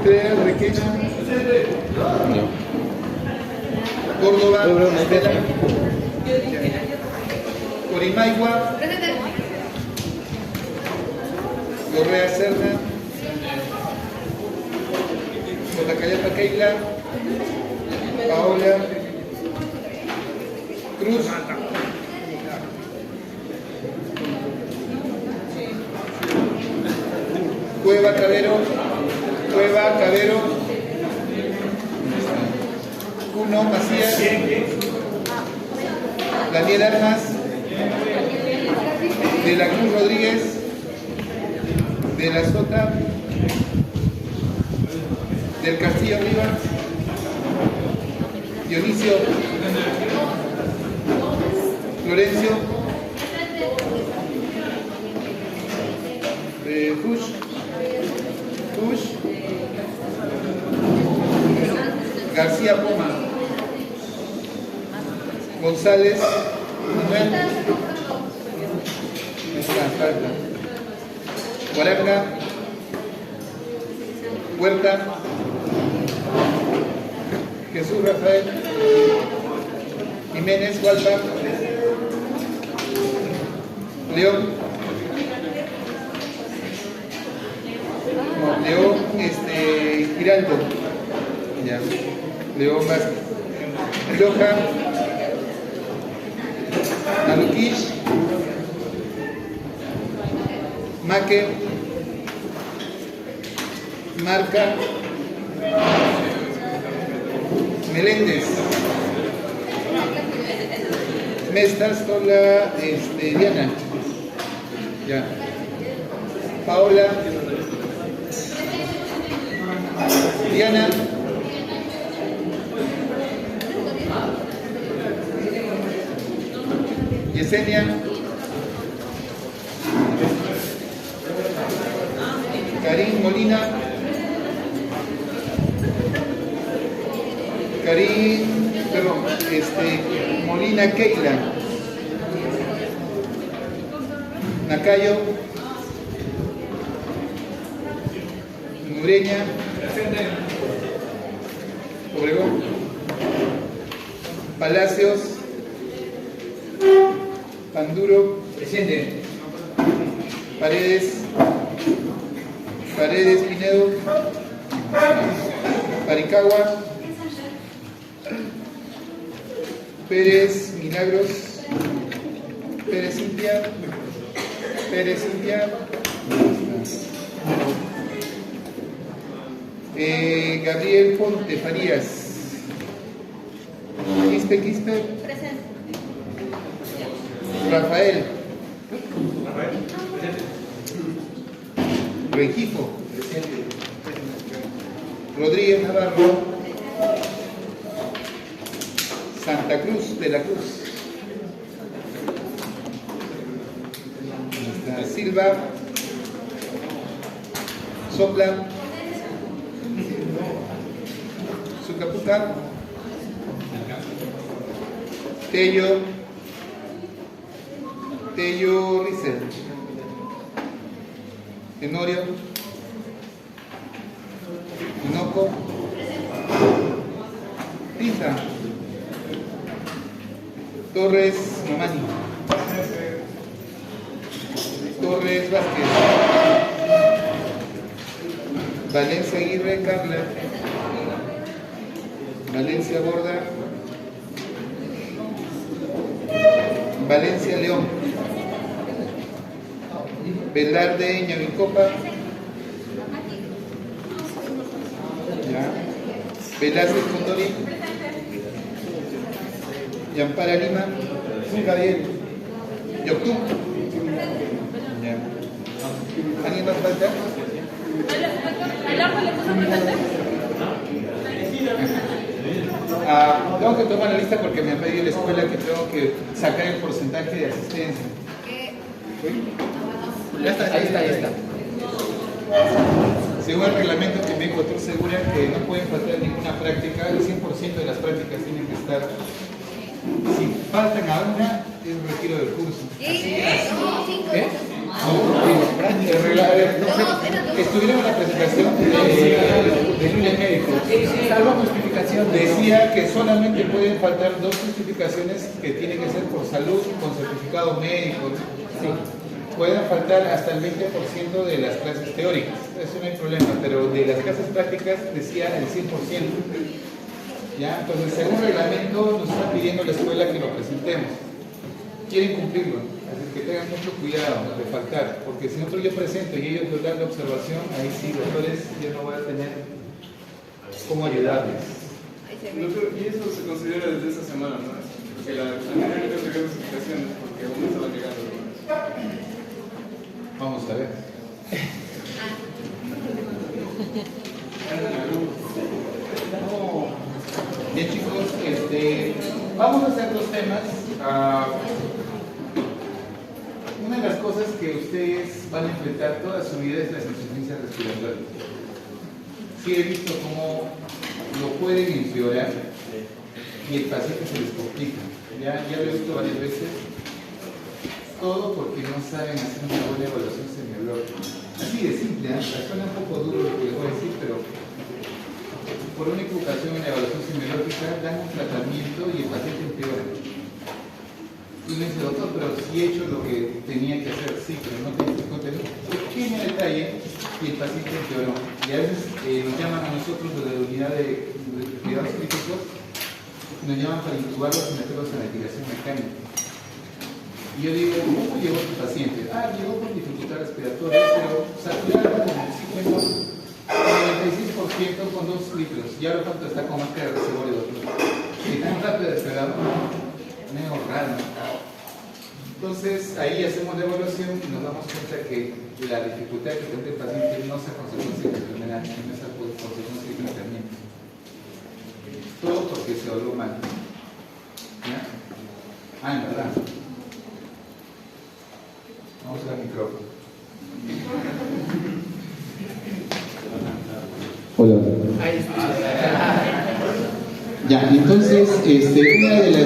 Contreras, Requena. Córdoba, Estela. Corimaigua. Correa, Serna. Cotacayapa, Keila. Paola. Cruz. Cueva, Cabero. Cuno, Macías. Daniel Armas. De la Cruz, Rodríguez. De la Sota. Del Castillo, Rivas. Dionisio. Florencio. Fush. García Poma. González. Manuel. Guaranga. Huerta. Jesús Rafael. Jiménez, Hualpa. León. León, Giraldo. Ya. León Vázquez. Loja. Aluquish. Maque. Marca. Meléndez. Mestas con la Diana. Ya. Paola. Diana. Yesenia. Karim Molina. Molina Keila. Nacayo. Nureña. Obregón. Palacios. Panduro. Presente. Paredes. Pinedo. Paricagua. Pérez, Milagros. Pérez Cintia. Gabriel Ponte Farías. Quispe. Presente. Rafael. Rengifo. Rodríguez Navarro. Santa Cruz de la Cruz. Silva. Sopla. Sucapuca. Tello Rizel. Tenorio. Inoco. Tiza. Torres Mamani. Torres Vázquez. Valencia Aguirre Carla. Valencia Borda. Valencia León. Velarde Ñavicopa. Ya. Velázquez Condori. Yampara Lima. Gabriel. Yoctú. Ya. ¿Alguien más falta? Tengo que tomar la lista porque me ha pedido la escuela que tengo que sacar el porcentaje de asistencia. Ya está. Según el reglamento que me encontró segura que no pueden faltar ninguna práctica, el 100% de las prácticas tienen que estar. Si faltan a una, es un retiro del curso. Estuvieron en la presentación de decía que solamente pueden faltar dos justificaciones que tienen que ser por salud, con certificado médico. Sí. Pueden faltar hasta el 20% de las clases teóricas, eso no hay problema, pero de las clases prácticas decía el 100%. ¿Ya? Entonces, según reglamento, nos está pidiendo la escuela que lo presentemos. Quieren cumplirlo, así que tengan mucho cuidado de faltar, porque si nosotros yo presento y ellos nos dan la observación, ahí sí, doctores, yo no voy a tener cómo ayudarles. Doctor, y eso se considera desde esta semana, ¿no? Porque la manera de entregar las explicaciones, porque aún no estaba llegando, ¿no? Vamos a ver. Bien, chicos, vamos a hacer dos temas. Una de las cosas que ustedes van a enfrentar toda su vida es la insuficiencia respiratoria. Sí he visto cómo lo pueden empeorar y el paciente se les complica. Ya lo he visto varias veces. Todo porque no saben hacer una buena evaluación semiológica. Así de simple, suena un poco duro lo que les voy a decir, pero por una equivocación en la evaluación semiológica dan un tratamiento y el paciente empeora. Y me dice, doctor, pero sí he hecho lo que tenía que hacer, sí, pero no tengo contenido. Pequeño detalle y el paciente empeoró. Y a veces nos llaman a nosotros de la unidad de cuidados críticos, nos llaman para intubarlos y meterlos en la ventilación mecánica. Y yo digo, ¿cómo llegó tu paciente? Llegó con dificultad respiratoria, pero saturada con oxígeno 96% con 2 litros. Y ahora cuánto está con máscara de reservorio, doctor. Y tan rápido despegado, medio raro. Entonces, ahí hacemos la evaluación y nos damos cuenta que la dificultad que tiene el paciente no es a consecuencia de la enfermedad, no es a consecuencia del tratamiento. Todo porque se habló mal. ¿Ya? En verdad. Vamos al micrófono. Hola. Ya, entonces, una de las...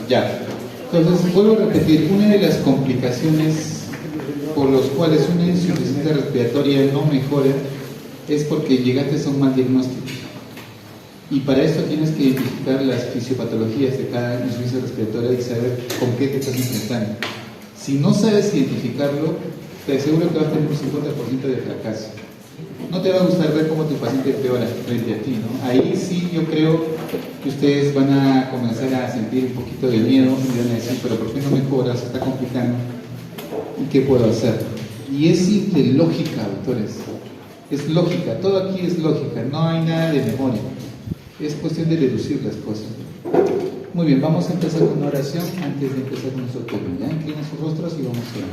Ya, entonces vuelvo a repetir, una de las complicaciones por las cuales una insuficiencia respiratoria no mejora es porque llegaste a un mal diagnóstico. Y para esto tienes que identificar las fisiopatologías de cada insuficiencia respiratoria y saber con qué te estás enfrentando. Si no sabes identificarlo, te aseguro que vas a tener un 50% de fracaso. No te va a gustar ver cómo tu paciente empeora frente a ti, ¿no? Ahí sí yo creo que ustedes van a comenzar a sentir un poquito de miedo y van a decir, pero ¿por qué no mejora? Se está complicando. ¿Y qué puedo hacer? Y es simple lógica, doctores. Es lógica, todo aquí es lógica, no hay nada de memoria. Es cuestión de deducir las cosas. Muy bien, vamos a empezar con una oración antes de empezar con nuestro tema. Ya inclinen sus rostros y vamos a orar.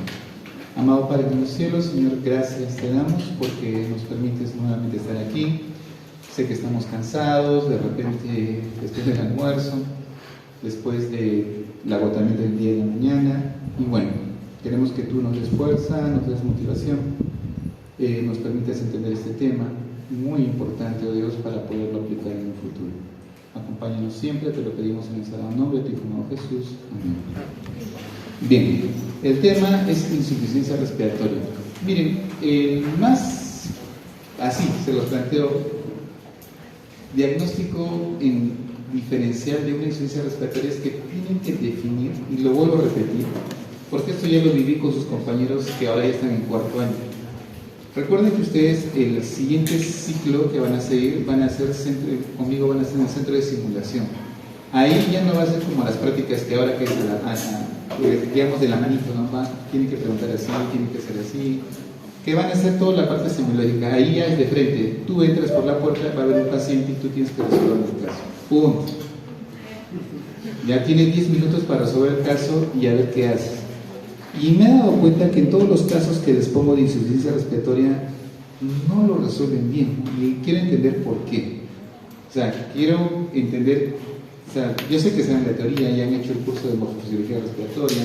Amado Padre de los cielos, Señor, gracias te damos porque nos permites nuevamente estar aquí. Sé que estamos cansados, de repente después del almuerzo, después del agotamiento del día de la mañana. Y bueno, queremos que tú nos des fuerza, nos des motivación, nos permitas entender este tema muy importante, oh Dios, para poderlo aplicar en un futuro. Acompáñanos siempre, te lo pedimos en el sagrado nombre de tu Hijo Jesús. Amén. Bien, el tema es insuficiencia respiratoria. Miren, más así se los planteo: diagnóstico en diferencial de una insuficiencia respiratoria es que tienen que definir, y lo vuelvo a repetir, porque esto ya lo viví con sus compañeros que ahora ya están en cuarto año. Recuerden que ustedes el siguiente ciclo que van a seguir conmigo van a ser en el centro de simulación. Ahí ya no va a ser como las prácticas que ahora que es digamos de la manito, ¿no? Tienen que preguntar así, tienen que ser así, que van a hacer toda la parte simulógica. Ahí ya es de frente, tú entras por la puerta, va a haber un paciente y tú tienes que resolver el caso. Punto. Ya tienes 10 minutos para resolver el caso y a ver qué haces. Y me he dado cuenta que en todos los casos que les pongo de insuficiencia respiratoria no lo resuelven bien, y quiero entender por qué. O sea, quiero entender, o sea, yo sé que saben la teoría, ya han hecho el curso de morfofisiología respiratoria,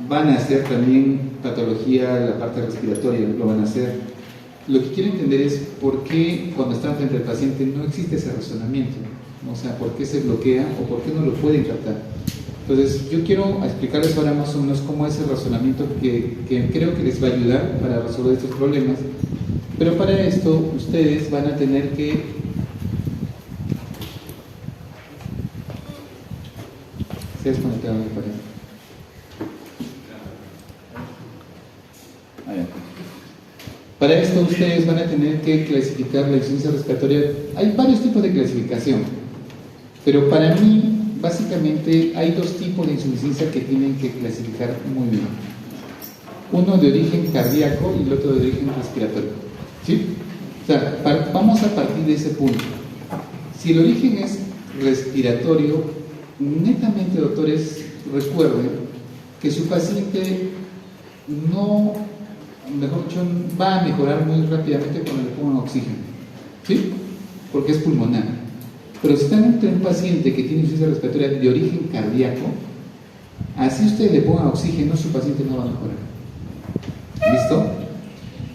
van a hacer también patología, la parte respiratoria, lo van a hacer. Lo que quiero entender es por qué cuando están frente al paciente no existe ese razonamiento, ¿no? O sea, por qué se bloquea o por qué no lo pueden tratar. Entonces, yo quiero explicarles ahora más o menos cómo es el razonamiento que creo que les va a ayudar para resolver estos problemas. Pero para esto, ustedes van a tener que se ha desconectado, me parece. Para esto ustedes van a tener que clasificar la insuficiencia respiratoria. Hay varios tipos de clasificación, pero para mí básicamente hay dos tipos de insuficiencia que tienen que clasificar muy bien. Uno de origen cardíaco y el otro de origen respiratorio. ¿Sí? O sea, vamos a partir de ese punto. Si el origen es respiratorio, netamente, doctores, recuerden que su paciente no, mejor dicho, va a mejorar muy rápidamente cuando le pongan oxígeno, ¿sí? Porque es pulmonar. Pero si están ante un paciente que tiene insuficiencia respiratoria de origen cardíaco, así ustedes le pongan oxígeno, su paciente no va a mejorar. ¿Listo?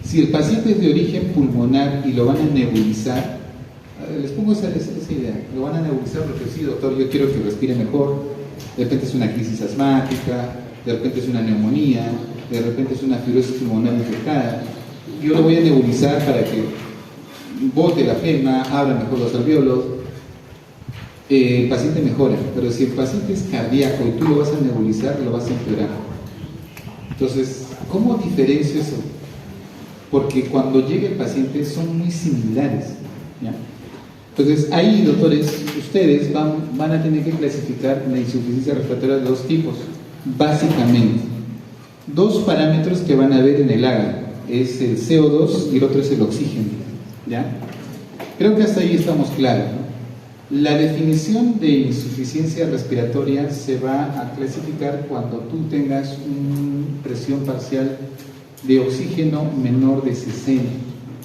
Si el paciente es de origen pulmonar y lo van a nebulizar, les pongo esa idea, lo van a nebulizar porque sí, doctor, yo quiero que respire mejor, de repente es una crisis asmática, de repente es una neumonía, de repente es una fibrosis pulmonar infectada, yo lo voy a nebulizar para que bote la flema, abra mejor los alvéolos, el paciente mejora. Pero si el paciente es cardíaco y tú lo vas a nebulizar, lo vas a empeorar. Entonces, ¿cómo diferencio eso? Porque cuando llega el paciente son muy similares, ¿ya? Entonces, ahí, doctores, ustedes van a tener que clasificar la insuficiencia respiratoria de dos tipos, básicamente. Dos parámetros que van a ver en el AGA, es el CO2 y el otro es el oxígeno, ¿ya? Creo que hasta ahí estamos claros, ¿no? La definición de insuficiencia respiratoria se va a clasificar cuando tú tengas una presión parcial de oxígeno menor de 60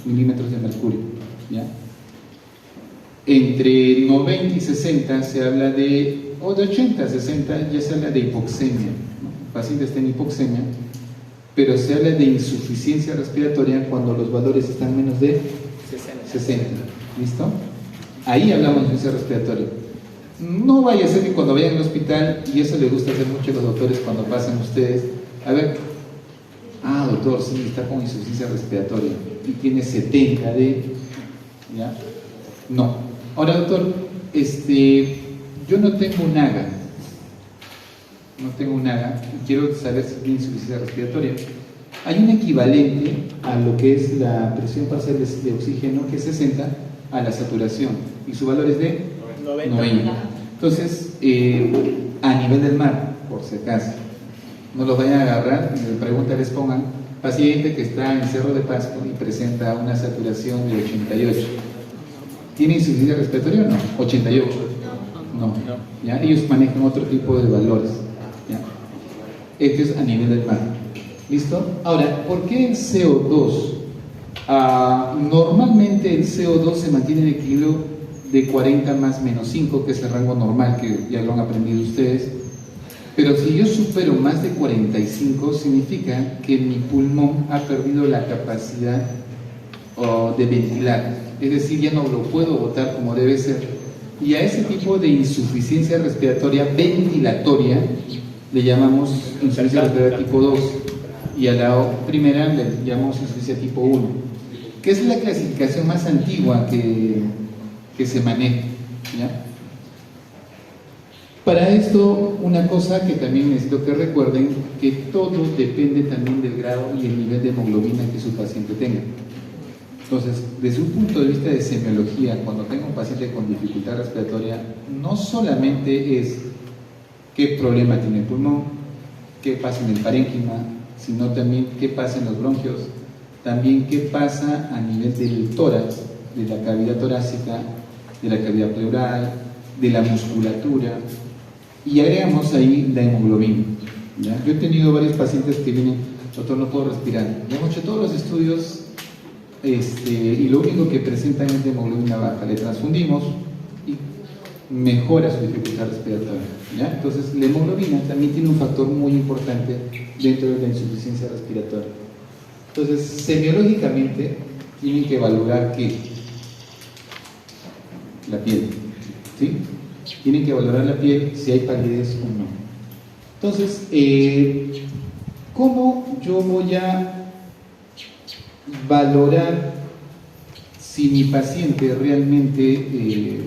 milímetros de mercurio, ¿ya? Entre 90 y 60 se habla o de 80 a 60 ya se habla de hipoxemia, ¿no? El paciente está en hipoxemia, pero se habla de insuficiencia respiratoria cuando los valores están menos de 60. ¿Listo? Ahí hablamos de insuficiencia respiratoria. No vaya a ser que cuando vayan al hospital, y eso le gusta hacer mucho a los doctores cuando pasan ustedes, a ver, doctor, sí, está con insuficiencia respiratoria y tiene 70 de... ¿ya? No. Ahora, doctor, yo no tengo un AGA. No tengo un AGA y quiero saber si tiene insuficiencia respiratoria. Hay un equivalente a lo que es la presión parcial de oxígeno, que es 60, a la saturación, y su valor es de 90. Entonces, a nivel del mar, por si acaso, no los vayan a agarrar y de pregunta les pongan: paciente que está en Cerro de Pasco y presenta una saturación de 88. ¿Tiene insuficiencia respiratoria o no? 88. No. ¿Ya? Ellos manejan otro tipo de valores. ¿Ya? Este es a nivel del mar. ¿Listo? Ahora, ¿por qué el CO2? Normalmente el CO2 se mantiene en equilibrio de 40 más menos 5, que es el rango normal, que ya lo han aprendido ustedes. Pero si yo supero más de 45, significa que mi pulmón ha perdido la capacidad de ventilar. Es decir, ya no lo puedo botar como debe ser. Y a ese tipo de insuficiencia respiratoria ventilatoria le llamamos insuficiencia respiratoria tipo 2. Y a la primera le llamamos insuficiencia tipo 1, que es la clasificación más antigua que se maneja, ¿ya? Para esto, una cosa que también necesito que recuerden, que todo depende también del grado y el nivel de hemoglobina que su paciente tenga. Entonces, desde un punto de vista de semiología, cuando tengo un paciente con dificultad respiratoria, no solamente es qué problema tiene el pulmón, qué pasa en el parénquima, sino también qué pasa en los bronquios, también qué pasa a nivel del tórax, de la cavidad torácica, de la cavidad pleural, de la musculatura, y agregamos ahí la hemoglobina, ¿ya? Yo he tenido varios pacientes que vienen: doctor, no puedo respirar. Ya hemos hecho todos los estudios y lo único que presentan es de hemoglobina baja. Le transfundimos y mejora su dificultad respiratoria, ¿ya? Entonces, la hemoglobina también tiene un factor muy importante dentro de la insuficiencia respiratoria. Entonces, semiológicamente tienen que valorar ¿qué? La piel, ¿sí? Tienen que valorar la piel, si hay palidez o no. Entonces, ¿cómo yo voy a valorar si mi paciente realmente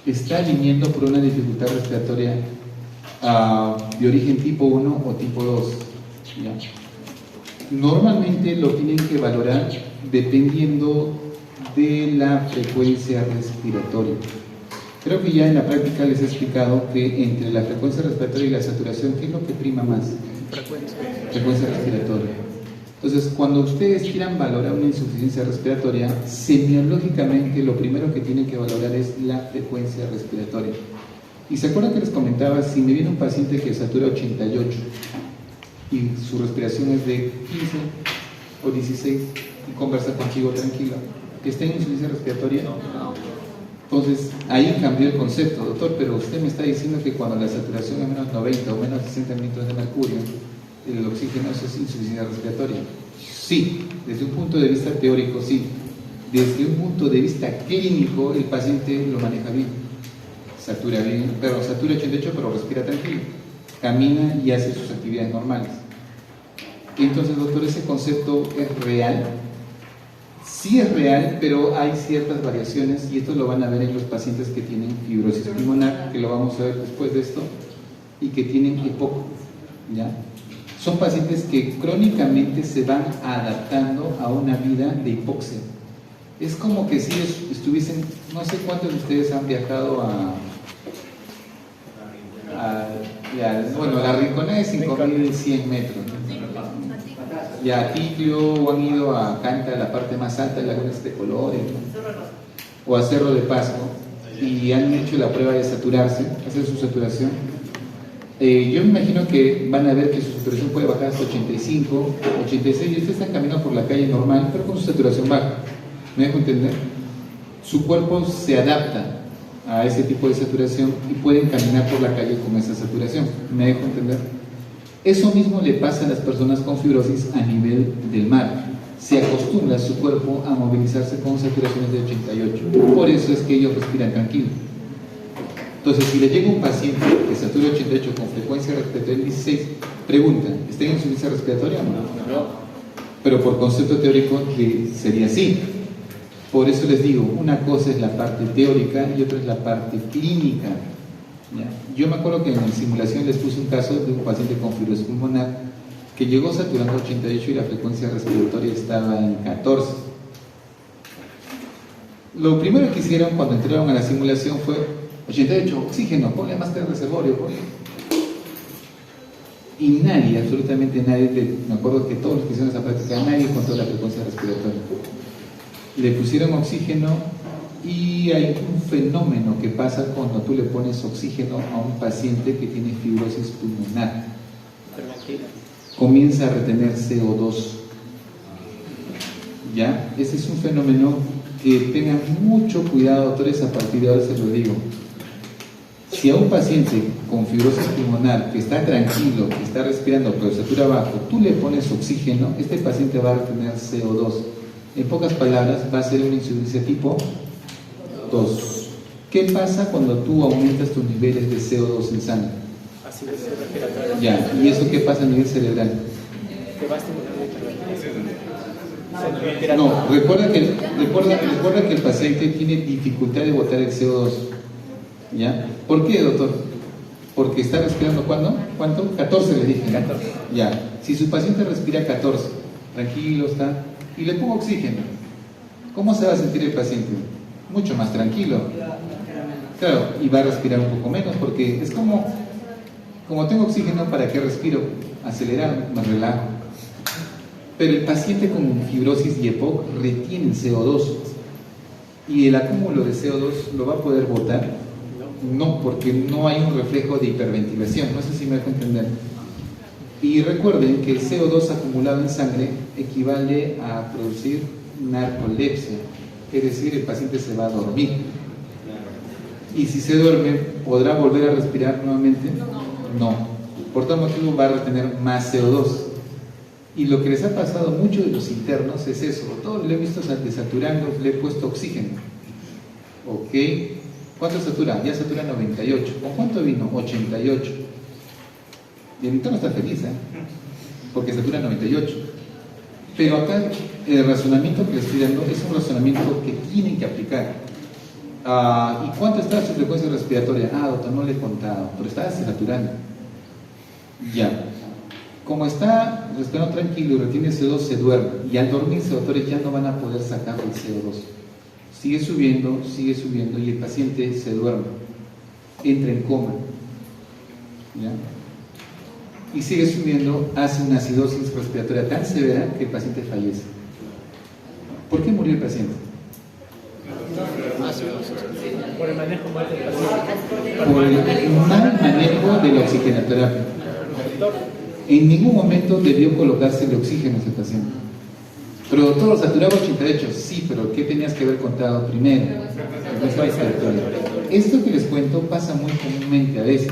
está viniendo por una dificultad respiratoria de origen tipo 1 o tipo 2? ¿Ya? Normalmente lo tienen que valorar dependiendo de la frecuencia respiratoria. Creo que ya en la práctica les he explicado que entre la frecuencia respiratoria y la saturación, ¿qué es lo que prima más? Frecuencia respiratoria. Entonces, cuando ustedes quieran valorar una insuficiencia respiratoria, semiológicamente lo primero que tienen que valorar es la frecuencia respiratoria. Y se acuerdan que les comentaba, si me viene un paciente que satura 88 y su respiración es de 15 o 16 y conversa contigo tranquilo, ¿que está en insuficiencia respiratoria? No. Entonces, ahí cambió el concepto, doctor, pero usted me está diciendo que cuando la saturación es menos 90 o menos 60 mililitros de mercurio, el oxígeno, eso es insuficiencia respiratoria. Sí, desde un punto de vista teórico, sí. Desde un punto de vista clínico, el paciente lo maneja bien. Satura bien, pero satura 88, pero respira tranquilo. Camina y hace sus actividades normales. Entonces, doctor, ¿ese concepto es real? Sí es real, pero hay ciertas variaciones y esto lo van a ver en los pacientes que tienen fibrosis pulmonar, que lo vamos a ver después de esto, y que tienen EPOC, ¿ya? Son pacientes que crónicamente se van adaptando a una vida de hipoxia. Es como que si estuviesen, no sé cuántos de ustedes han viajado bueno, la Rinconada es 5.100 metros, y a Ticlio, o han ido a Canta, la parte más alta de Lagunas de Colores, ¿no? O a Cerro de Pasco, y han hecho la prueba de saturarse, hacer su saturación. Yo me imagino que van a ver que su saturación puede bajar hasta 85, 86, y ustedes están caminando por la calle normal, pero con su saturación baja. ¿Me dejo entender? Su cuerpo se adapta a ese tipo de saturación y pueden caminar por la calle con esa saturación. ¿Me dejo entender? Eso mismo le pasa a las personas con fibrosis a nivel del mar. Se acostumbra su cuerpo a movilizarse con saturaciones de 88. Por eso es que ellos respiran tranquilo. Entonces, si le llega un paciente que satura 88 con frecuencia respiratoria 16, preguntan, ¿está en insuficiencia respiratoria o no? No. Pero por concepto teórico que sería así. Por eso les digo, una cosa es la parte teórica y otra es la parte clínica. ¿Ya? Yo me acuerdo que en la simulación les puse un caso de un paciente con fibrosis pulmonar que llegó saturando 88 y la frecuencia respiratoria estaba en 14. Lo primero que hicieron cuando entraron a la simulación fue 88, oxígeno, ponle más de reservorio, ponle. Y nadie, absolutamente nadie, me acuerdo que todos los que hicieron esa práctica, nadie encontró la frecuencia respiratoria. Le pusieron oxígeno y hay un fenómeno que pasa cuando tú le pones oxígeno a un paciente que tiene fibrosis pulmonar. Comienza a retener CO2. ¿Ya? Ese es un fenómeno que tengan mucho cuidado, doctores, a partir de ahora se lo digo. Si a un paciente con fibrosis pulmonar que está tranquilo, que está respirando pero satura bajo, tú le pones oxígeno, este paciente va a retener CO2. En pocas palabras, va a ser una insuficiencia tipo 2. ¿Qué pasa cuando tú aumentas tus niveles de CO2 en sangre? Ya, ¿y eso qué pasa a nivel cerebral? No, recuerda que el paciente tiene dificultad de botar el CO2. ¿Ya? ¿Por qué, doctor? Porque está respirando ¿cuándo? ¿Cuánto? 14 le dije, ¿no? 14. Ya, si su paciente respira 14, tranquilo está, y le pongo oxígeno, ¿cómo se va a sentir el paciente? Mucho más tranquilo. Claro, y va a respirar un poco menos, porque es como tengo oxígeno, ¿para qué respiro? Acelerado, me relajo. Pero el paciente con fibrosis y EPOC retiene CO2, y el acúmulo de CO2 lo va a poder botar. No, porque no hay un reflejo de hiperventilación, no sé si me dejo entender. Y recuerden que el CO2 acumulado en sangre equivale a producir narcolepsia, es decir, el paciente se va a dormir. Y si se duerme, ¿podrá volver a respirar nuevamente? No. Por tal motivo va a retener más CO2. Y lo que les ha pasado a muchos de los internos es eso. Todos le he visto desaturando, le he puesto oxígeno. ¿Ok? ¿Cuánto satura? Ya satura 98. ¿Con cuánto vino? 88. Y el entorno está feliz, porque satura 98. Pero acá el razonamiento que les estoy dando es un razonamiento que tienen que aplicar. ¿Y cuánto está su frecuencia respiratoria? Doctor, no le he contado, pero está saturando. Ya. Como está respirando tranquilo y retiene CO2, se duerme. Y al dormirse, doctores, ya no van a poder sacar el CO2. Sigue subiendo y el paciente se duerme. Entra en coma. ¿Ya? Y sigue subiendo, hace una acidosis respiratoria tan severa que el paciente fallece. ¿Por qué murió el paciente? Por el manejo mal del paciente. Por el mal manejo de la oxigenoterapia. En ningún momento debió colocarse el oxígeno a ese paciente. Pero doctor, lo saturaba 88. Sí, pero ¿qué tenías que haber contado primero? Esto que les cuento pasa muy comúnmente a veces.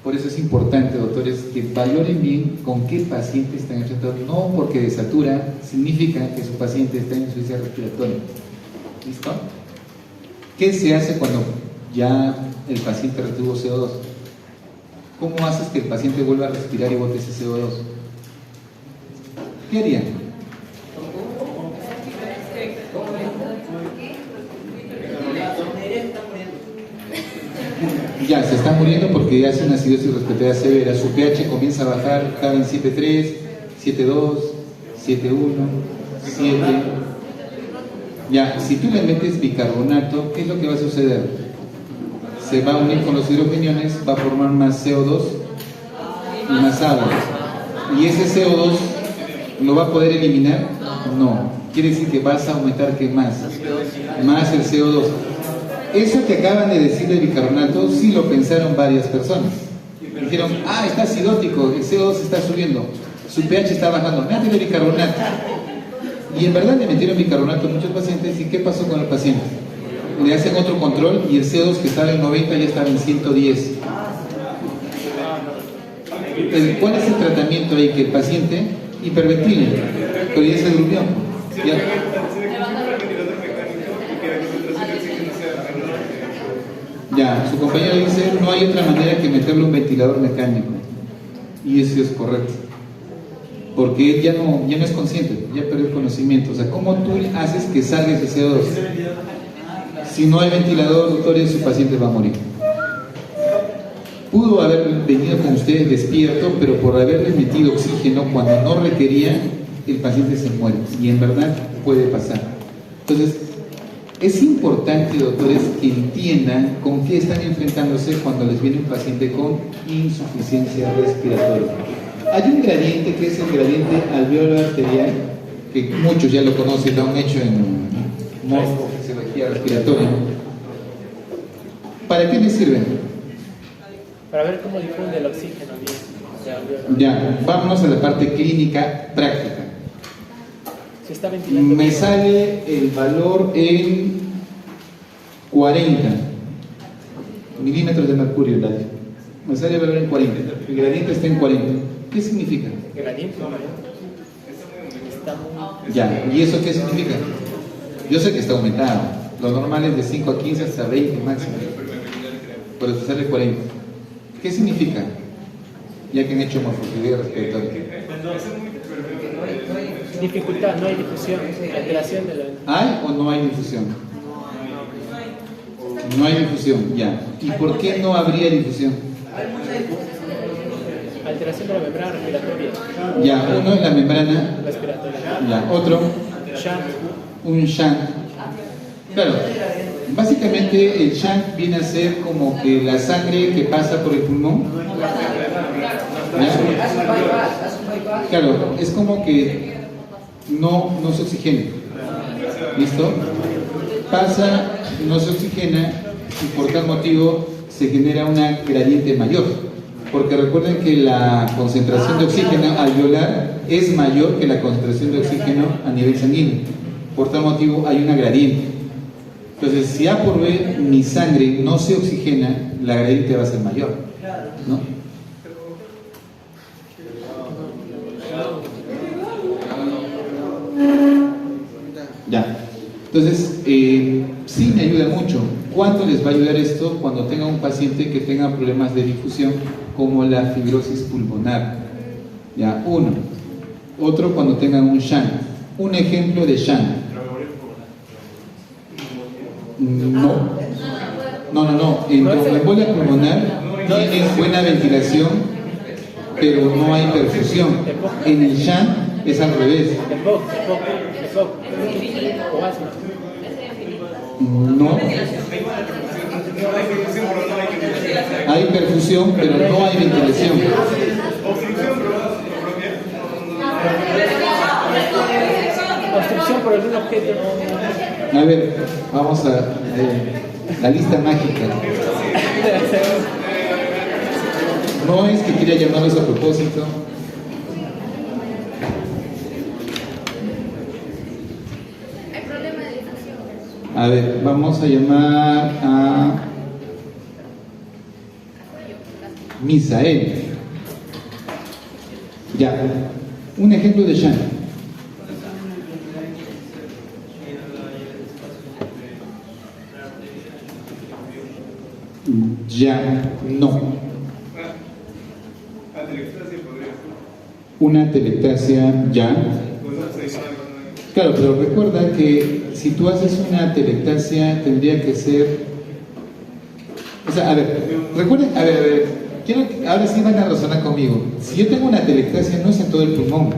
Por eso es importante, doctores, que valoren bien con qué paciente están tratando. No porque desatura significa que su paciente está en insuficiencia respiratoria. ¿Listo? ¿Qué se hace cuando ya el paciente retuvo CO2? ¿Cómo haces que el paciente vuelva a respirar y bote ese CO2? ¿Qué harían? Ya, se está muriendo porque ya hace una acidosis respiratoria severa. Su pH comienza a bajar, estaba en 7.3, 7.2, 7.1, 7. Ya, si tú le metes bicarbonato, ¿qué es lo que va a suceder? Se va a unir con los hidrogeniones, va a formar más CO2 y más agua. ¿Y ese CO2 lo va a poder eliminar? No. Quiere decir que vas a aumentar ¿qué más? Más el CO2. Eso que acaban de decir del bicarbonato, sí lo pensaron varias personas. Dijeron, está acidótico, el CO2 está subiendo, su pH está bajando, métele bicarbonato. Y en verdad le metieron bicarbonato a muchos pacientes. ¿Y qué pasó con el paciente? Le hacen otro control y el CO2 que estaba en 90 ya estaba en 110. ¿Cuál es el tratamiento ahí? Que el paciente hiperventile, pero ya se durmió. Ya, su compañero dice, no hay otra manera que meterle un ventilador mecánico. Y eso es correcto. Porque él ya no es consciente, ya perdió el conocimiento. O sea, ¿cómo tú haces que salga ese CO2? Si no hay ventilador, doctores, su paciente va a morir. Pudo haber venido con ustedes despierto, pero por haberle metido oxígeno cuando no requería, el paciente se muere. Y en verdad puede pasar. Entonces, es importante, doctores, que entiendan con qué están enfrentándose cuando les viene un paciente con insuficiencia respiratoria. Hay un gradiente que es el gradiente alveolar arterial, que muchos ya lo conocen, lo han hecho en morfofisiología respiratoria. ¿Para qué les sirve? Para ver cómo difunde el oxígeno bien. Ya, vámonos a la parte clínica práctica. Se está ventilando. Me sale el valor en 40 milímetros de mercurio, me sale el valor en 40. El gradiente está en 40. ¿Qué significa? Gradiente está muy... Ya, ¿y eso qué significa? Yo sé que está aumentado. Lo normal es de 5 a 15 hasta 20 máximo. Pero te sale 40. ¿Qué significa? Ya que han hecho morfofisiología respiratoria. Dificultad, no hay difusión, alteración de la... ¿Hay o no hay difusión? No hay difusión, ya. ¿Y por qué no habría difusión? Alteración de la membrana respiratoria. Ya, uno es la membrana Respiratoria. Ya, otro, un shunt. Claro, básicamente el shunt viene a ser como que la sangre que pasa por el pulmón. ¿Ya? Claro, es como que no se oxigena. ¿Listo? Pasa, no se oxigena y por tal motivo se genera una gradiente mayor. Porque recuerden que la concentración de oxígeno alveolar es mayor que la concentración de oxígeno a nivel sanguíneo. Por tal motivo hay una gradiente. Entonces, si A por B mi sangre no se oxigena, la gradiente va a ser mayor, ¿no? Ya. Entonces, sí me ayuda mucho, ¿Cuánto les va a ayudar esto cuando tenga un paciente que tenga problemas de difusión como la fibrosis pulmonar? Ya, uno. Otro cuando tengan un shunt. Un ejemplo de shunt. No. En tromboembolia pulmonar tienes buena ventilación, pero no hay perfusión. En el shunt es al revés. O asma. No. Hay perfusión, pero no hay ventilación. Obstrucción por algún objeto. A ver, vamos a la lista mágica. No es que quería llamarlos a propósito. A ver, vamos a llamar a Misael. Ya, un ejemplo de shunt. Ya, no. Una telectasia ya. Claro, pero recuerda que si tú haces una telectasia tendría que ser, o sea, a ver, recuerden, a ver, quiero que ahora sí van a razonar conmigo. Si yo tengo una telectasia no es en todo el pulmón,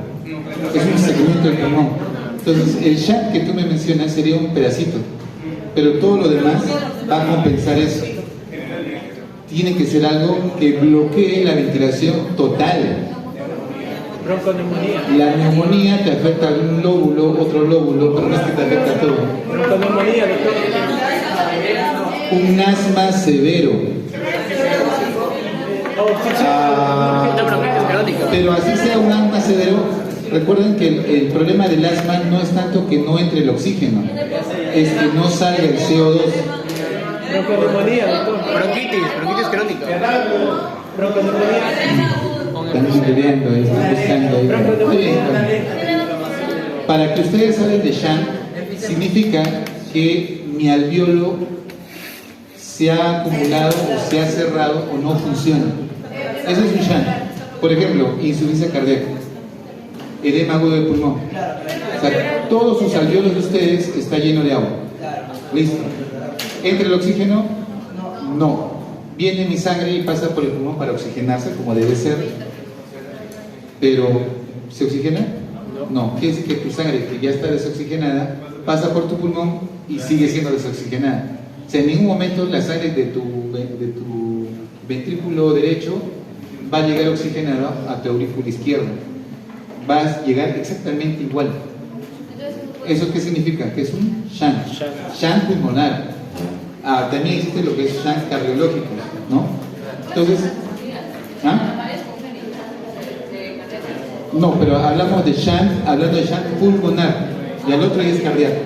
es un segmento del pulmón. Entonces el shunt que tú me mencionas sería un pedacito, pero todo lo demás va a compensar eso. Tiene que ser algo que bloquee la ventilación total. Bronconeumonía. La neumonía te afecta a un lóbulo, otro lóbulo, pero no es que te afecta a todo. Bronconeumonía, doctor. Un asma severo. Pero así sea un asma severo, recuerden que el problema del asma no es tanto que no entre el oxígeno, es que no salga el CO2. Bronconeumonía, doctor. Bronquitis crónica. Bronconeumonía. Están estudiando, están buscando. Muy bien, bueno. Para que ustedes hablen de shunt, significa que mi alvéolo se ha acumulado o se ha cerrado o no funciona. Eso es un shunt. Por ejemplo, insuficiencia cardíaca, edema agudo del pulmón. O sea, todos sus alvéolos de ustedes está lleno de agua. Listo. ¿Entra el oxígeno? No. Viene mi sangre y pasa por el pulmón para oxigenarse, como debe ser. Pero, ¿se oxigena? No. Quiere decir que tu sangre, que ya está desoxigenada, pasa por tu pulmón y sigue siendo desoxigenada. O sea, en ningún momento la sangre de tu ventrículo derecho va a llegar oxigenado a tu aurículo izquierdo. Va a llegar exactamente igual. ¿Eso qué significa? Que es un shunt. Shunt pulmonar. También existe lo que es shunt cardiológico, ¿no? Entonces, no, pero hablando de shunt pulmonar, y al otro es cardíaco.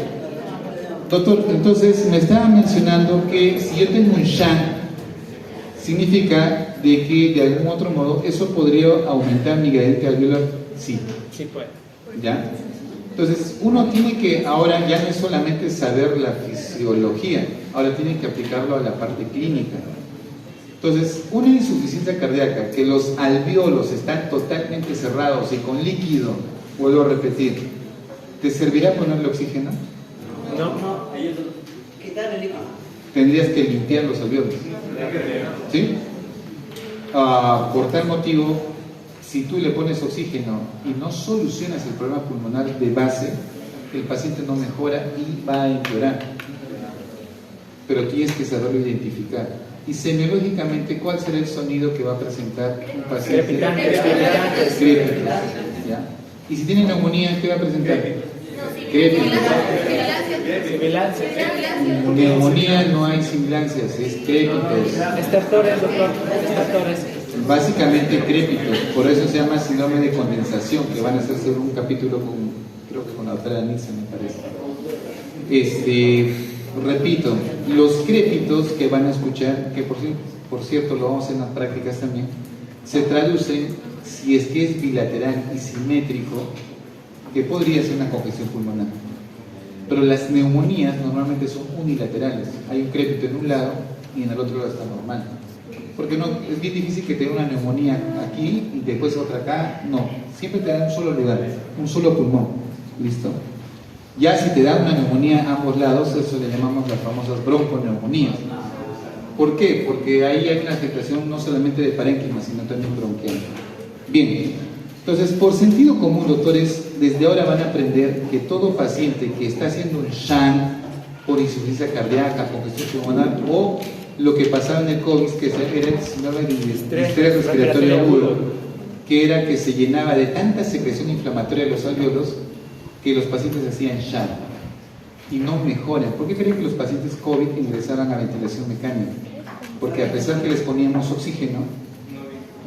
Doctor, entonces me estaba mencionando que si yo tengo un shunt, significa de que de algún otro modo eso podría aumentar mi gradiente alveolar. Sí. Sí puede. ¿Ya? Entonces, uno tiene que, ahora ya no es solamente saber la fisiología, ahora tiene que aplicarlo a la parte clínica. Entonces, una insuficiencia cardíaca, que los alvéolos están totalmente cerrados y con líquido, vuelvo a repetir, ¿te servirá ponerle oxígeno? No. Quitar el líquido. Tendrías que limpiar los alvéolos. ¿Sí? Por tal motivo, si tú le pones oxígeno y no solucionas el problema pulmonar de base, el paciente no mejora y va a empeorar. Pero tienes que saberlo identificar. Y semiológicamente, ¿cuál será el sonido que va a presentar un paciente? Crepitante. ¿Ya? Y si tiene neumonía, ¿qué va a presentar? Crepitante. Neumonía no hay sibilancias, es crépitos. Estertores, doctor. Estertores. Básicamente crépitos, por eso se llama síndrome de condensación, que van a hacer sobre un capítulo creo que con la doctora Nilsson, me parece. Repito, los crépitos que van a escuchar, que por cierto lo vamos a hacer en las prácticas también, se traducen, si es que es bilateral y simétrico, que podría ser una congestión pulmonar. Pero las neumonías normalmente son unilaterales. Hay un crédito en un lado y en el otro lado está normal. Porque no, es bien difícil que te dé una neumonía aquí y después otra acá. No, siempre te da un solo lugar, un solo pulmón. ¿Listo? Ya si te da una neumonía a ambos lados, eso le llamamos las famosas bronconeumonías. ¿Por qué? Porque ahí hay una afectación no solamente de parénquima, sino también bronquial. Bien, entonces por sentido común, doctores, desde ahora van a aprender que todo paciente que está haciendo un shunt por insuficiencia cardíaca, congestión pulmonar o lo que pasaba en el COVID, que era el estrés respiratorio agudo, que era que se llenaba de tanta secreción inflamatoria de los alvéolos que los pacientes hacían shunt y no mejoran. ¿Por qué creen que los pacientes COVID ingresaban a ventilación mecánica? Porque a pesar que les poníamos oxígeno,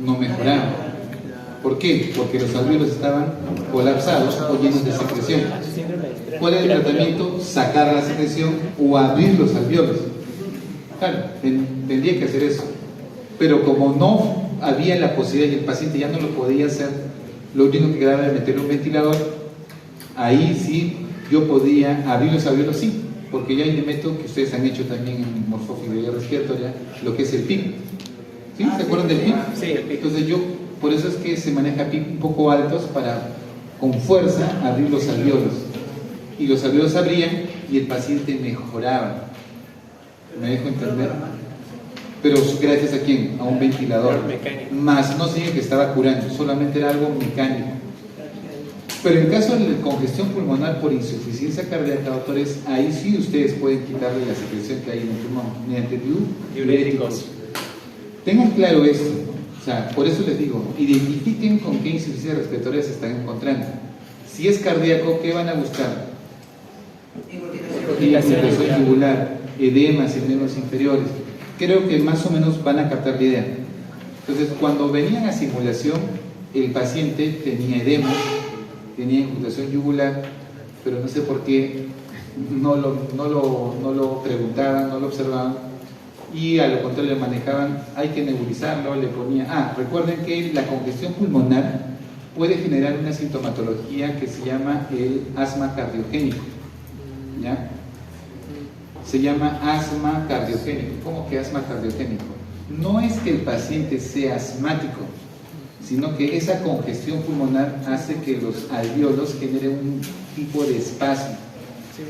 no mejoraban. ¿Por qué? Porque los alvéolos estaban colapsados o llenos de secreción. ¿Cuál es el tratamiento? Sacar la secreción o abrir los alvéolos. Claro, tendría que hacer eso. Pero como no había la posibilidad y el paciente ya no lo podía hacer, lo único que quedaba era meterle un ventilador. Ahí sí yo podía abrir los alvéolos, sí, porque ya hay un método que ustedes han hecho también en morfofibrila respiratoria, lo que es el PIP. ¿Sí? ¿Se acuerdan del PIP? Sí, el PIP. Entonces por eso es que se maneja PIP un poco altos para con fuerza abrir los alvéolos. Y los alvéolos abrían y el paciente mejoraba. ¿Me dejo entender? Pero gracias a quién? A un ventilador. Más no significa que estaba curando, solamente era algo mecánico. Pero en caso de congestión pulmonar por insuficiencia cardíaca, doctores, ahí sí ustedes pueden quitarle la secreción que hay en el pulmón mediante diuréticos. Tengan claro esto, o sea, por eso les digo, identifiquen con qué insuficiencia respiratoria se están encontrando. Si es cardíaco, ¿qué van a buscar? Infiltración yugular, edemas en miembros inferiores. Creo que más o menos van a captar la idea. Entonces, cuando venían a simulación, el paciente tenía edema, tenía infiltración yugular, pero no sé por qué no lo preguntaban, no lo observaban, y a lo contrario le manejaban, hay que nebulizarlo, le ponía... recuerden que la congestión pulmonar puede generar una sintomatología que se llama el asma cardiogénico, ¿ya? Se llama asma cardiogénico. ¿Cómo que asma cardiogénico? No es que el paciente sea asmático, sino que esa congestión pulmonar hace que los alvéolos generen un tipo de espasmo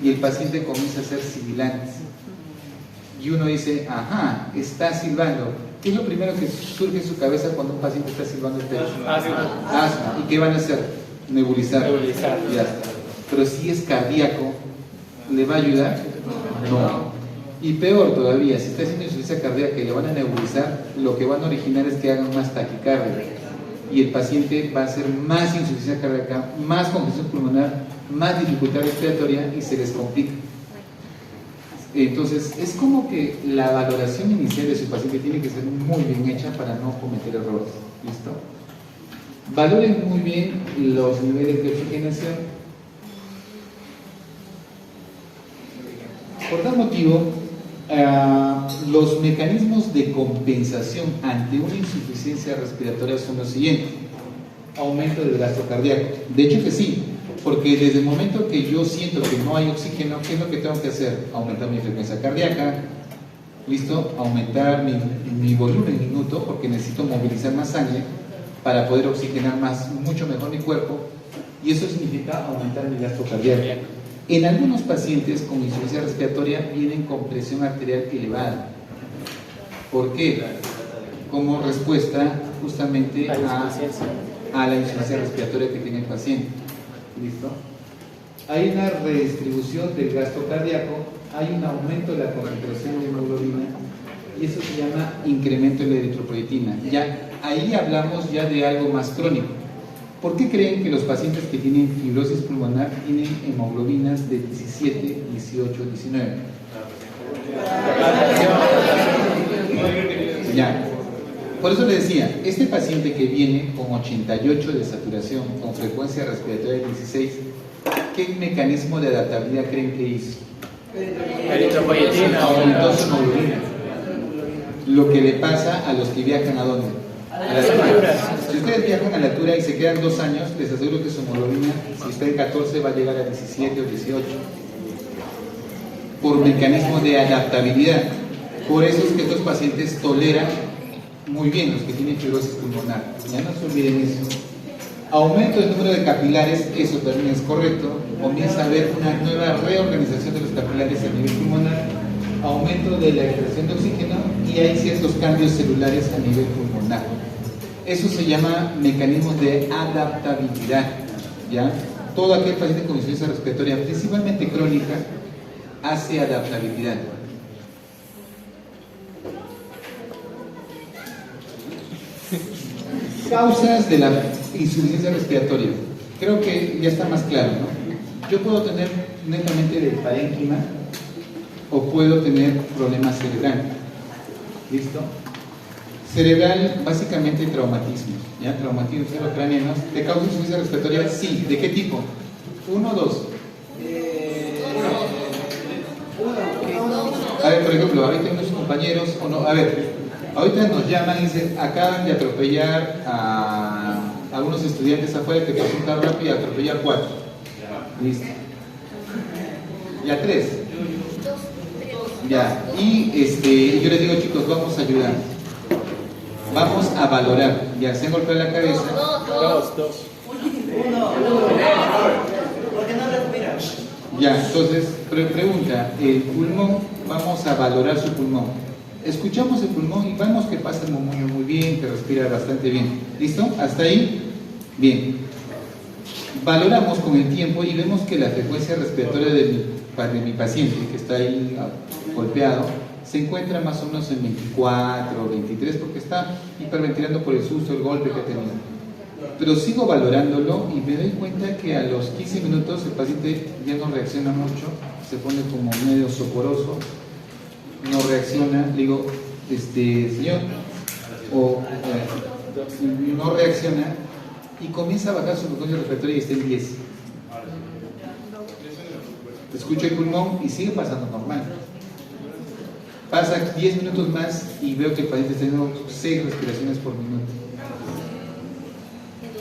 y el paciente comienza a ser sibilante. Y uno dice, ajá, está silbando. ¿Qué es lo primero que surge en su cabeza cuando un paciente está silbando el pecho? Asma. ¿Y qué van a hacer? Nebulizar. Ya está. Pero si es cardíaco, ¿le va a ayudar? No. Y peor todavía, si está haciendo insuficiencia cardíaca y le van a nebulizar, lo que van a originar es que hagan más taquicardia. Y el paciente va a hacer más insuficiencia cardíaca, más congestión pulmonar, más dificultad respiratoria y se les complica. Entonces, es como que la valoración inicial de su paciente tiene que ser muy bien hecha para no cometer errores. ¿Listo? Valoren muy bien los niveles de oxigenación. Por tal motivo, los mecanismos de compensación ante una insuficiencia respiratoria son los siguientes: aumento del gasto cardíaco. De hecho que sí, porque desde el momento que yo siento que no hay oxígeno, ¿qué es lo que tengo que hacer? Aumentar mi frecuencia cardíaca, ¿listo? Aumentar mi volumen minuto, porque necesito movilizar más sangre para poder oxigenar mucho mejor mi cuerpo, y eso significa aumentar mi gasto cardíaco. En algunos pacientes con insuficiencia respiratoria vienen con presión arterial elevada. ¿Por qué? Como respuesta justamente a la insuficiencia respiratoria que tiene el paciente. ¿Listo? Hay una redistribución del gasto cardíaco, hay un aumento de la concentración de hemoglobina y eso se llama incremento de la eritropoyetina. Ahí hablamos ya de algo más crónico. ¿Por qué creen que los pacientes que tienen fibrosis pulmonar tienen hemoglobinas de 17, 18, 19? Ya. Por eso le decía, este paciente que viene con 88 de saturación, con frecuencia respiratoria de 16, ¿qué mecanismo de adaptabilidad creen que hizo? Eritropoyetina. Aumentó su hemoglobina. Lo que le pasa a los que viajan ¿a dónde? A las alturas. Si ustedes viajan a la altura y se quedan 2 años, les aseguro que su hemoglobina, si está en 14, va a llegar a 17 o 18. por mecanismo de adaptabilidad. Por eso es que estos pacientes toleran muy bien los que tienen fibrosis pulmonar. Ya no se olviden eso. Aumento del número de capilares, eso también es correcto. Comienza a haber una nueva reorganización de los capilares a nivel pulmonar, aumento de la extracción de oxígeno y hay ciertos cambios celulares a nivel pulmonar. Eso se llama mecanismos de adaptabilidad. ¿Ya? Todo aquel paciente con insuficiencia respiratoria, principalmente crónica, hace adaptabilidad. Causas de la insuficiencia respiratoria. Creo que ya está más claro, ¿no? Yo puedo tener netamente de parénquima o puedo tener problemas cerebral. ¿Listo? Cerebral, básicamente traumatismo. ¿Ya? Traumatismo cerebroncraneanos. ¿De causa insuficiencia respiratoria? Sí. ¿De qué tipo? ¿Uno o dos? A ver, por ejemplo, ahorita hay unos compañeros, o no, a ver. Ahorita nos llaman y dicen, acaban de atropellar a algunos estudiantes afuera que pasó un carro rápido y atropellar 4. Listo. Ya 3. Ya. Y yo les digo, chicos, vamos a ayudar. Vamos a valorar. Ya se han golpeado la cabeza. Dos. ¿Por qué no respira? Ya, entonces, pregunta, el pulmón, vamos a valorar su pulmón. Escuchamos el pulmón y vemos que pasa el murmullo muy bien, que respira bastante bien. ¿Listo? ¿Hasta ahí? Bien. Valoramos con el tiempo y vemos que la frecuencia respiratoria de mi paciente, que está ahí golpeado, se encuentra más o menos en 24 o 23 porque está hiperventilando por el susto, el golpe que ha tenido. Pero sigo valorándolo y me doy cuenta que a los 15 minutos el paciente ya no reacciona mucho, se pone como medio soporoso, no reacciona, le digo, señor, no reacciona y comienza a bajar su frecuencia respiratoria y está en 10. Escucho el pulmón y sigue pasando normal. Pasa 10 minutos más y veo que el paciente está teniendo 6 respiraciones por minuto.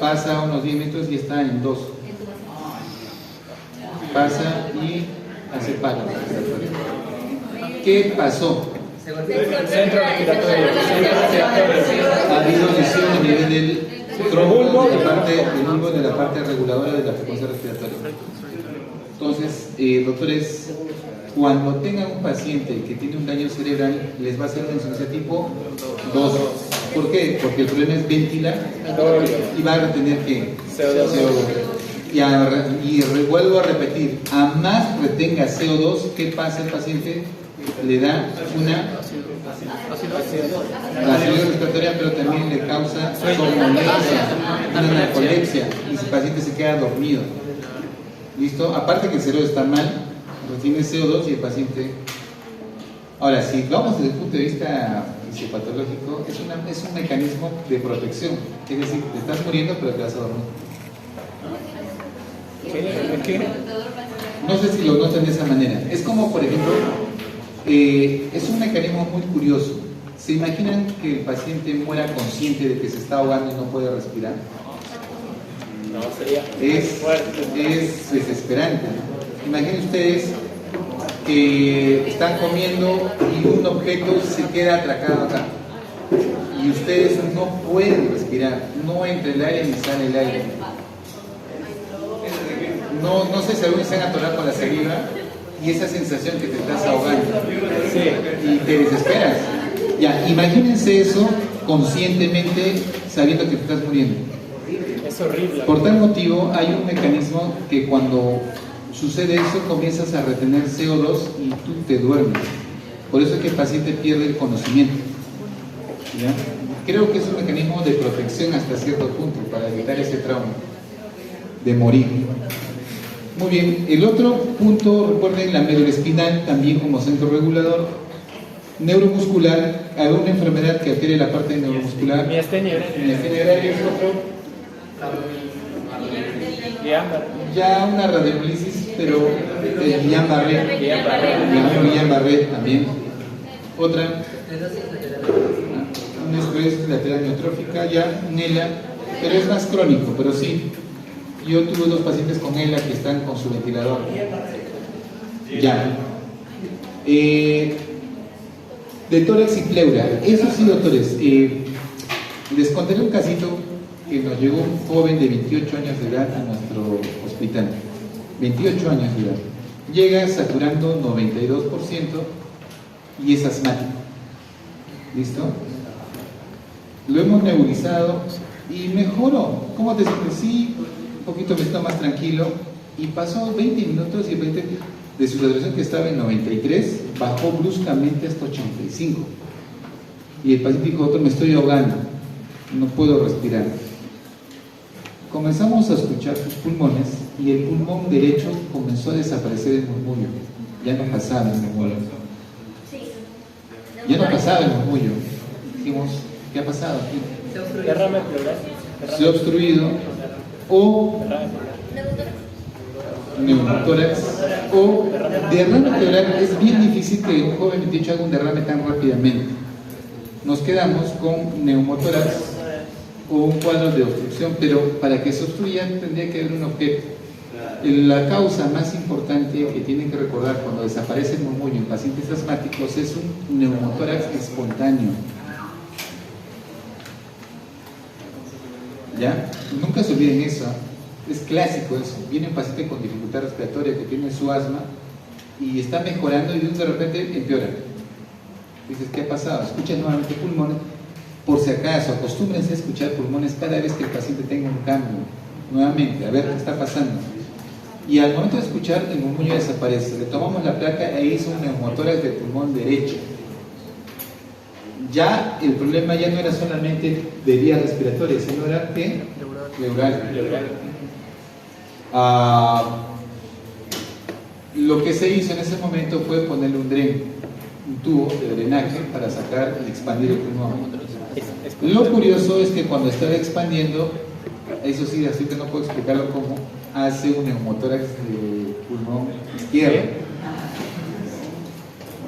Pasa unos 10 minutos y está en 2. Pasa y hace paro. ¿Qué pasó? Centro respiratorio. Ha habido lesión a nivel del trombo, de la parte reguladora de la frecuencia respiratoria. Entonces, doctores, cuando tengan un paciente que tiene un daño cerebral, les va a hacer una insuficiencia tipo 2. ¿Por qué? Porque el problema es ventilar y va a retener ¿qué? CO2. Y vuelvo a repetir, a más retenga CO2, ¿qué pasa al paciente? Le da una acidez respiratoria, pero también le causa somnolencia, una narcolepsia, y el paciente se queda dormido. ¿Listo? Aparte que el cerebro está mal, retiene CO2 y el paciente... Ahora, si vamos desde el punto de vista fisiopatológico, es un mecanismo de protección. Es decir, te estás muriendo, pero te vas a dormir. ¿Qué? No sé si lo notan de esa manera. Es como, por ejemplo, es un mecanismo muy curioso. ¿Se imaginan que el paciente muera consciente de que se está ahogando y no puede respirar? No, sería Es desesperante. Imaginen ustedes que están comiendo y un objeto se queda atracado acá y ustedes no pueden respirar, no entra el aire ni sale el aire. No sé si algunos se han atorado con la saliva y esa sensación que te estás ahogando y te desesperas. Ya, imagínense eso conscientemente sabiendo que te estás muriendo. Es horrible. Por tal motivo hay un mecanismo que cuando sucede eso comienzas a retener CO2 y tú te duermes. Por eso es que el paciente pierde el conocimiento. ¿Ya? Creo que es un mecanismo de protección hasta cierto punto para evitar ese trauma de morir. Muy bien, el otro punto, recuerden la médula espinal también como centro regulador. Neuromuscular, alguna enfermedad que altere la parte neuromuscular. Miastenia Miastenia es otro. Ya una radiolisis, pero Guillain-Barré también. Otra, una esclerosis lateral amiotrófica, ya ELA, pero es más crónico, pero sí. Yo tuve 2 pacientes con ELA que están con su ventilador. Ya. De tórax y pleura. Eso sí, doctores, les contaré un casito que nos llegó un joven de 28 años de edad a nuestro hospital. 28 años de edad. Llega saturando 92% y es asmático. ¿Listo? Lo hemos nebulizado y mejoró. ¿Cómo te sientes? Sí, un poquito me está más tranquilo. Y pasó 20 minutos y de su saturación, que estaba en 93, bajó bruscamente hasta 85. Y el paciente dijo: doctor, me estoy ahogando, no puedo respirar. Comenzamos a escuchar sus pulmones y el pulmón derecho comenzó a desaparecer el murmullo. Ya no pasaba el murmullo. Ya no pasaba el murmullo. Dijimos: ¿qué ha pasado aquí? Derrame pleural. Se ha obstruido o neumotórax o derrame pleural. Es bien difícil que un joven de 28 haga un derrame tan rápidamente. Nos quedamos con neumotórax o un cuadro de obstrucción, pero para que se obstruya tendría que haber un objeto. La causa más importante que tienen que recordar cuando desaparece el murmullo en pacientes asmáticos es un neumotórax espontáneo. ¿Ya? Nunca se olviden eso. Es clásico eso. Viene un paciente con dificultad respiratoria que tiene su asma y está mejorando y de repente empeora. Dices: ¿qué ha pasado? Escuchas nuevamente pulmones. Por si acaso, acostúmbrense a escuchar pulmones cada vez que el paciente tenga un cambio. Nuevamente, a ver qué está pasando. Y al momento de escuchar, el murmullo desaparece. Le tomamos la placa e hizo un neumotórax de pulmón derecho. Ya el problema ya no era solamente de vías respiratorias, sino era de pleural. Lo que se hizo en ese momento fue ponerle un tubo de drenaje para sacar y expandir el pulmón. Lo curioso es que cuando estaba expandiendo, eso sí, así que no puedo explicarlo cómo, hace un neumotórax de pulmón izquierdo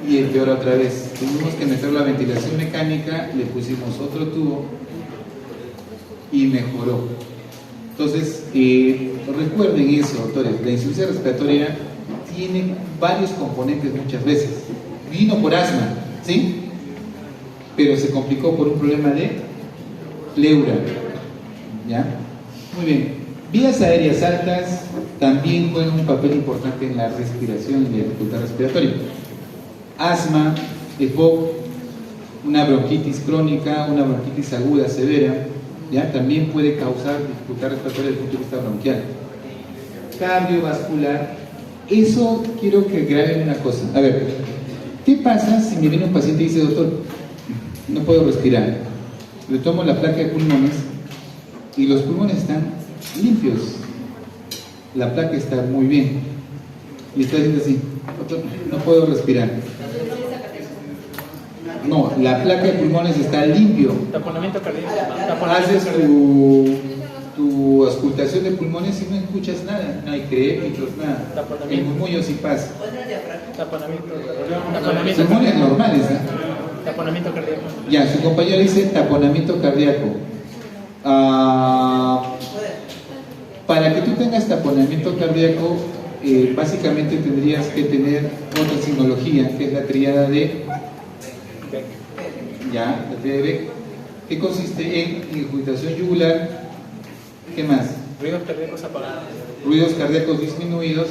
y empeora otra vez. Tuvimos que meter la ventilación mecánica, le pusimos otro tubo y mejoró. Entonces, recuerden eso, doctores, la insuficiencia respiratoria tiene varios componentes muchas veces. Vino por asma, ¿sí? Pero se complicó por un problema de pleura. ¿Ya? Muy bien. Vías aéreas altas también juegan un papel importante en la respiración y la dificultad respiratoria. Asma, EPOC, una bronquitis crónica, una bronquitis aguda severa, ¿ya? También puede causar dificultad respiratoria desde el punto de vista bronquial. Cardiovascular, eso quiero que graben una cosa. A ver, ¿qué pasa si me viene un paciente y dice: doctor, no puedo respirar? Le tomo la placa de pulmones y los pulmones están limpios, la placa está muy bien y está diciendo así: doctor, no puedo respirar. No, la placa de pulmones está limpio. Taponamiento cardíaco. Haces tu auscultación de pulmones y no escuchas nada, no hay crépitos, nada. El murmullo sí pasa. Taponamiento. Pulmones normales, ¿eh? Taponamiento cardíaco. Ya, su compañero dice taponamiento cardíaco. Para que tú tengas taponamiento cardíaco, básicamente tendrías que tener otra signología, que es la tríada de ya, la tríada de Beck, que consiste en ingurgitación yugular. ¿Qué más? Ruidos cardíacos apagados. Ruidos cardíacos disminuidos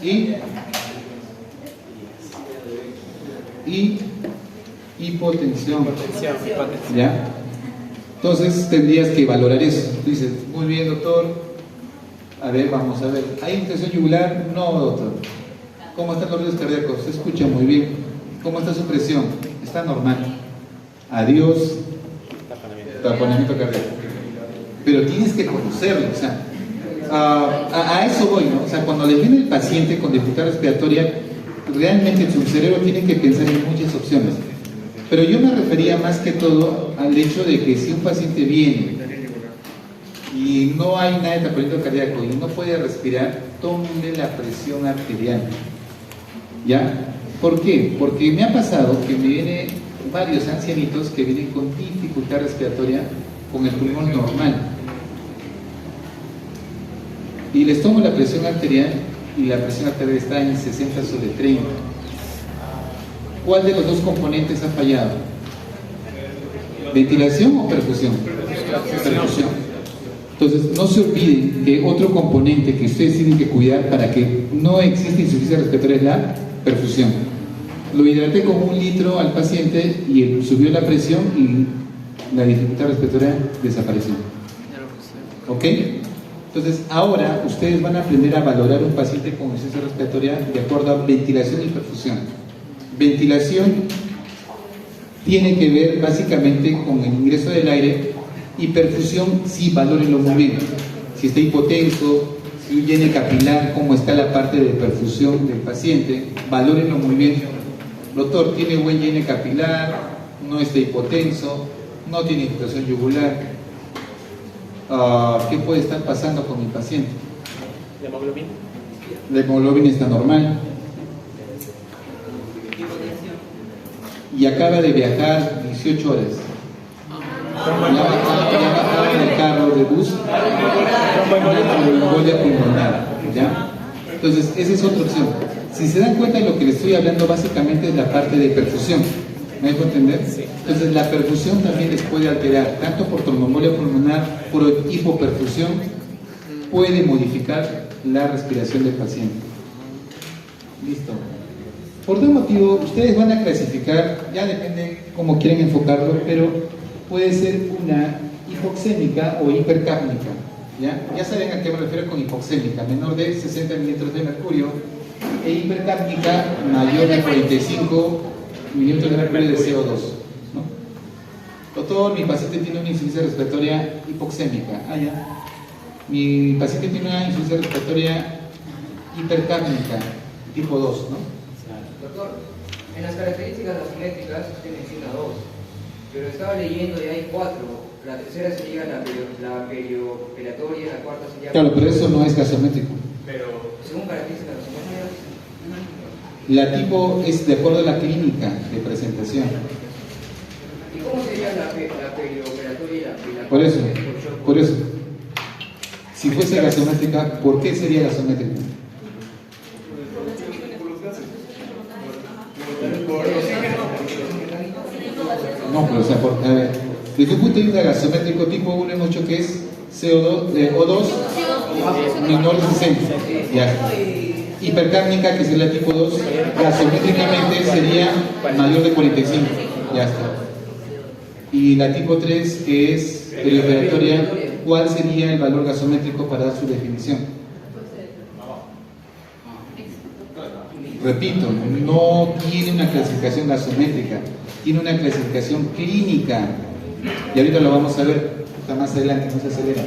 y hipotensión. ¿Ya? Entonces tendrías que valorar eso. Tú dices: muy bien, doctor. A ver, vamos a ver. ¿Hay hipotensión yugular? No, doctor. ¿Cómo están los ruidos cardíacos? Se escucha muy bien. ¿Cómo está su presión? Está normal. Adiós. Taponamiento cardíaco. Pero tienes que conocerlo, o sea, a eso voy, ¿no? O sea, cuando le viene el paciente con dificultad respiratoria, realmente su cerebro tiene que pensar en muchas opciones. Pero yo me refería más que todo al hecho de que si un paciente viene y no hay nada de taponamiento cardíaco y no puede respirar, tómenle la presión arterial. ¿Ya? ¿Por qué? Porque me ha pasado que me vienen varios ancianitos que vienen con dificultad respiratoria con el pulmón normal y les tomo la presión arterial y la presión arterial está en 60/30. ¿cuál de los dos componentes ha fallado? ¿Ventilación o perfusión? Perfusión. Entonces, no se olviden que otro componente que ustedes tienen que cuidar para que no exista insuficiencia respiratoria es la perfusión. Lo hidraté con 1 litro al paciente y él subió la presión y la dificultad respiratoria desapareció. ¿Ok? Entonces, ahora ustedes van a aprender a valorar un paciente con insuficiencia respiratoria de acuerdo a ventilación y perfusión. Ventilación tiene que ver básicamente con el ingreso del aire, y perfusión sí valórenlo muy bien. Si está hipotenso, si llene capilar, cómo está la parte de perfusión del paciente, valórenlo muy bien. Doctor, tiene buen llene capilar, no está hipotenso, no tiene infiltración yugular. ¿Qué puede estar pasando con mi paciente? ¿La hemoglobina? La hemoglobina está normal. Y acaba de viajar 18 horas. Ya bajaba en el carro de bus, una tromboembolia pulmonar, ¿ya? Entonces, esa es otra opción. Si se dan cuenta, lo que les estoy hablando básicamente es la parte de perfusión. ¿Me dejo entender? Sí. Entonces, la perfusión también les puede alterar, tanto por tromboembolia pulmonar, por hipoperfusión, puede modificar la respiración del paciente. Listo. Por tal motivo, ustedes van a clasificar, ya depende cómo quieren enfocarlo, pero puede ser una hipoxémica o hipercápnica. Ya saben a qué me refiero con hipoxémica, menor de 60 mililitros de mercurio, e hipercápnica mayor de 45 mililitros de mercurio de CO2. ¿No? Doctor, mi paciente tiene una insuficiencia respiratoria hipoxémica. Ya. Mi paciente tiene una insuficiencia respiratoria hipercápnica, tipo 2, ¿no? Doctor, en las características asimétricas usted menciona 2, pero estaba leyendo y hay 4. La tercera sería la perioperatoria, la cuarta sería... Claro, pero eso no es gasométrico. Pero según características asimétricas... La tipo es de acuerdo a la clínica de presentación. ¿Y cómo sería la perioperatoria y la Por eso. Si fuese gasométrica, ¿por qué sería gasométrica? No, pero o sea, desde un punto de vista gasométrico tipo 1 hemos dicho que es CO2, O2 menor de 60. Ya. Hipercárnica, que sería tipo 2, gasométricamente sería mayor de 45. Ya está. Y la tipo 3, que es perioperatoria, ¿cuál sería el valor gasométrico para dar su definición? Repito, no tiene una clasificación gasométrica, tiene una clasificación clínica. Y ahorita lo vamos a ver, está más adelante, no se acelera.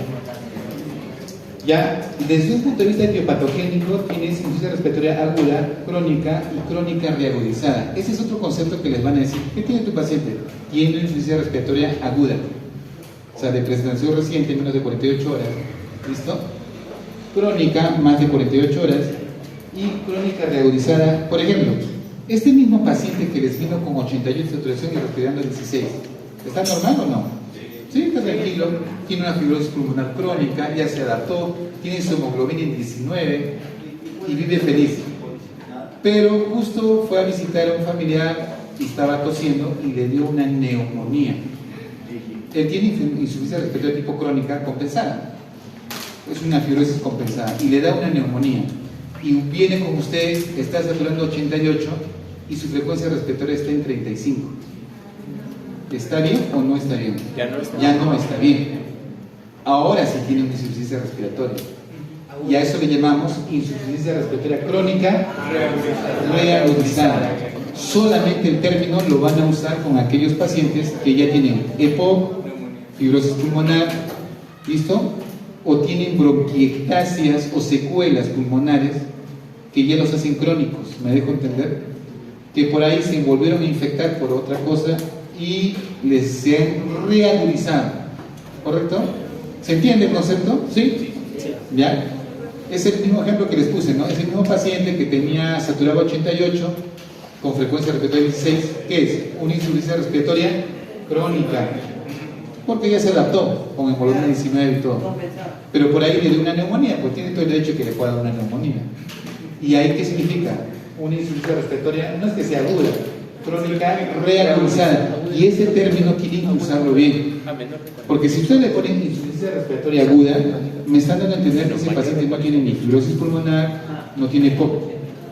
Ya, desde un punto de vista etiopatogénico, tienes insuficiencia respiratoria aguda, crónica y crónica reagudizada. Ese es otro concepto que les van a decir. ¿Qué tiene tu paciente? Tiene insuficiencia respiratoria aguda, o sea, de presentación reciente, menos de 48 horas. ¿Listo? Crónica, más de 48 horas. Y crónica reagudizada. Por ejemplo, este mismo paciente que les vino con 88 de saturación y respirando 16, ¿está normal o no? Sí, está tranquilo, tiene una fibrosis pulmonar crónica, ya se adaptó, tiene su hemoglobina en 19 y vive feliz. Pero justo fue a visitar a un familiar y estaba tosiendo y le dio una neumonía. Él tiene insuficiencia respiratoria tipo crónica compensada, es una fibrosis compensada y le da una neumonía. Y viene con ustedes, está saturando 88 y su frecuencia respiratoria está en 35. ¿Está bien o no está bien? Ya no está bien. Ahora sí tiene una insuficiencia respiratoria. Y a eso le llamamos insuficiencia respiratoria crónica reagudizada. Solamente el término lo van a usar con aquellos pacientes que ya tienen EPOC, fibrosis pulmonar, ¿listo? O tienen bronquiectasias o secuelas pulmonares que ya los hacen crónicos. ¿Me dejo entender? Que por ahí se volvieron a infectar por otra cosa y se han reagudizado. ¿Correcto? ¿Se entiende el concepto? ¿Sí? ¿Ya? Es el mismo ejemplo que les puse, ¿no? Es el mismo paciente que tenía saturado 88 con frecuencia respiratoria 16. ¿Qué es? Una insuficiencia respiratoria crónica. Porque ya se adaptó con hemoglobina 19 y todo. Pero por ahí le dio una neumonía, pues tiene todo el derecho que le pueda dar una neumonía. ¿Y ahí qué significa? Una insuficiencia respiratoria, no es que sea aguda, crónica reagudizada. Y ese término quieren usarlo bien. Porque si ustedes le ponen insuficiencia respiratoria aguda, me están dando a entender que ese paciente no tiene ni fibrosis pulmonar, no tiene POC.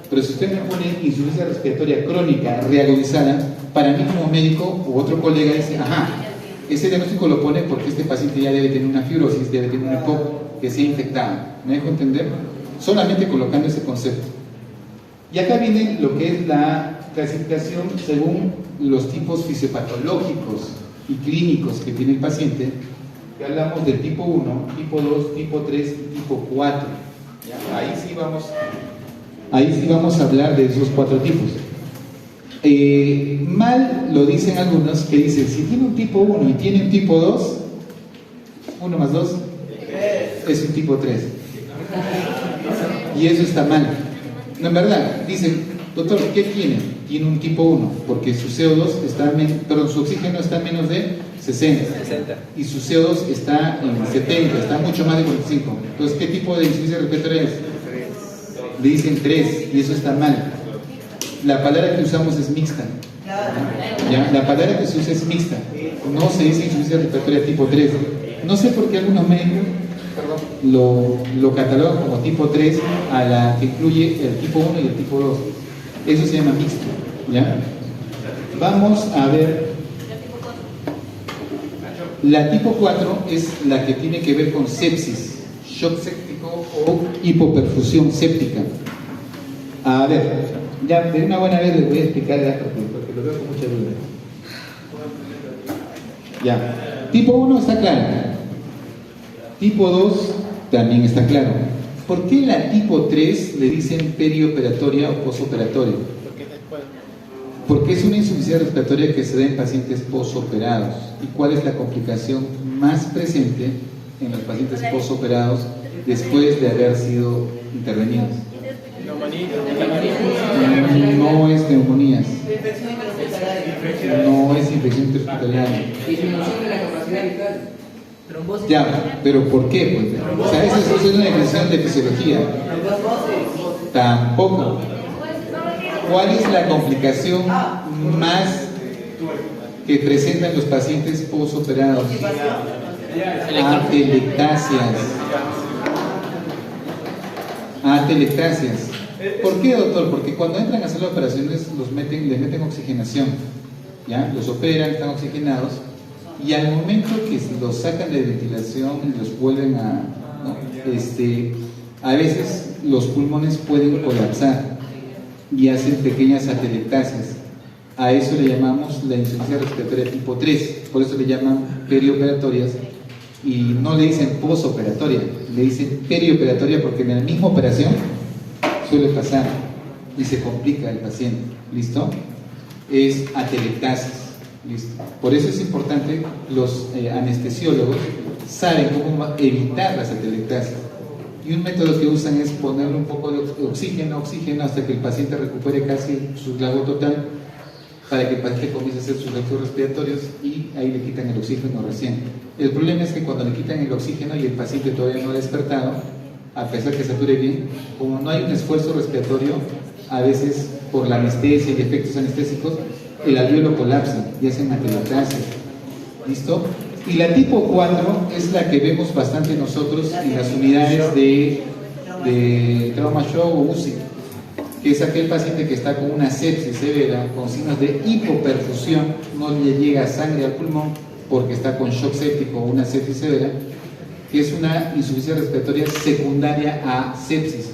Pero si usted me pone insuficiencia respiratoria crónica reagudizada, para mí como médico u otro colega dice, ajá, ese diagnóstico lo pone porque este paciente ya debe tener una fibrosis, debe tener un POC que sea infectado. ¿Me dejo entender? Solamente colocando ese concepto. Y acá viene lo que es la clasificación según los tipos fisiopatológicos y clínicos que tiene el paciente, que hablamos del tipo 1, tipo 2, tipo 3 y tipo 4. ¿Ya? Ahí sí vamos a hablar de esos 4 tipos. Mal lo dicen algunos que dicen, si tiene un tipo 1 y tiene un tipo 2, 1 más 2 es un tipo 3. Y eso está mal. No, en verdad, dicen, doctor, ¿qué tiene? Tiene un tipo 1, porque su CO2 está, su oxígeno está en menos de 60. Y su CO2 está en 70, está mucho más de 45. Entonces, ¿qué tipo de insuficiencia respiratoria es? Le dicen 3, y eso está mal. La palabra que usamos es mixta. ¿Ya? La palabra que se usa es mixta. No se dice insuficiencia respiratoria tipo 3. No sé por qué algunos médicos lo catalogan como tipo 3 a la que incluye el tipo 1 y el tipo 2. Eso se llama mixto. ¿Ya? Vamos a ver. La tipo 4 es la que tiene que ver con sepsis, shock séptico o hipoperfusión séptica. A ver, ya de una buena vez les voy a explicar porque lo veo con mucha duda. Ya, tipo 1 está claro. Tipo 2 también está claro. ¿Por qué la tipo 3 le dicen perioperatoria o posoperatoria? Porque es una insuficiencia respiratoria que se da en pacientes posoperados. ¿Y cuál es la complicación más presente en los pacientes posoperados después de haber sido intervenidos? No es neumonías. No es infección interhospitalaria. Disminución de la capacidad vital. Ya, pero ¿por qué? Pues, o sea, esa es una definición de fisiología. Tampoco. ¿Cuál es la complicación más que presentan los pacientes posoperados? Atelectasias. Atelectasias. ¿Por qué, doctor? Porque cuando entran a hacer las operaciones les meten oxigenación. ¿Ya? Los operan, están oxigenados. Y al momento que los sacan de ventilación y los vuelven a... ¿no? A veces los pulmones pueden colapsar y hacen pequeñas atelectasias. A eso le llamamos la insuficiencia respiratoria tipo 3. Por eso le llaman perioperatorias. Y no le dicen posoperatoria, le dicen perioperatoria porque en la misma operación suele pasar y se complica el paciente. ¿Listo? Es atelectasis. ¿Listo? Por eso es importante, los anestesiólogos saben cómo evitar las atelectasias. Y un método que usan es ponerle un poco de oxígeno hasta que el paciente recupere casi su lago total, para que el paciente comience a hacer sus reflujos respiratorios y ahí le quitan el oxígeno recién. El problema es que cuando le quitan el oxígeno y el paciente todavía no ha despertado, a pesar que sature bien, como no hay un esfuerzo respiratorio, a veces por la anestesia y efectos anestésicos, el alvéolo colapsa y hacen atelectasias. ¿Listo? Y la tipo 4 es la que vemos bastante nosotros en las unidades de trauma shock o UCI, que es aquel paciente que está con una sepsis severa, con signos de hipoperfusión, no le llega sangre al pulmón porque está con shock séptico o una sepsis severa, que es una insuficiencia respiratoria secundaria a sepsis.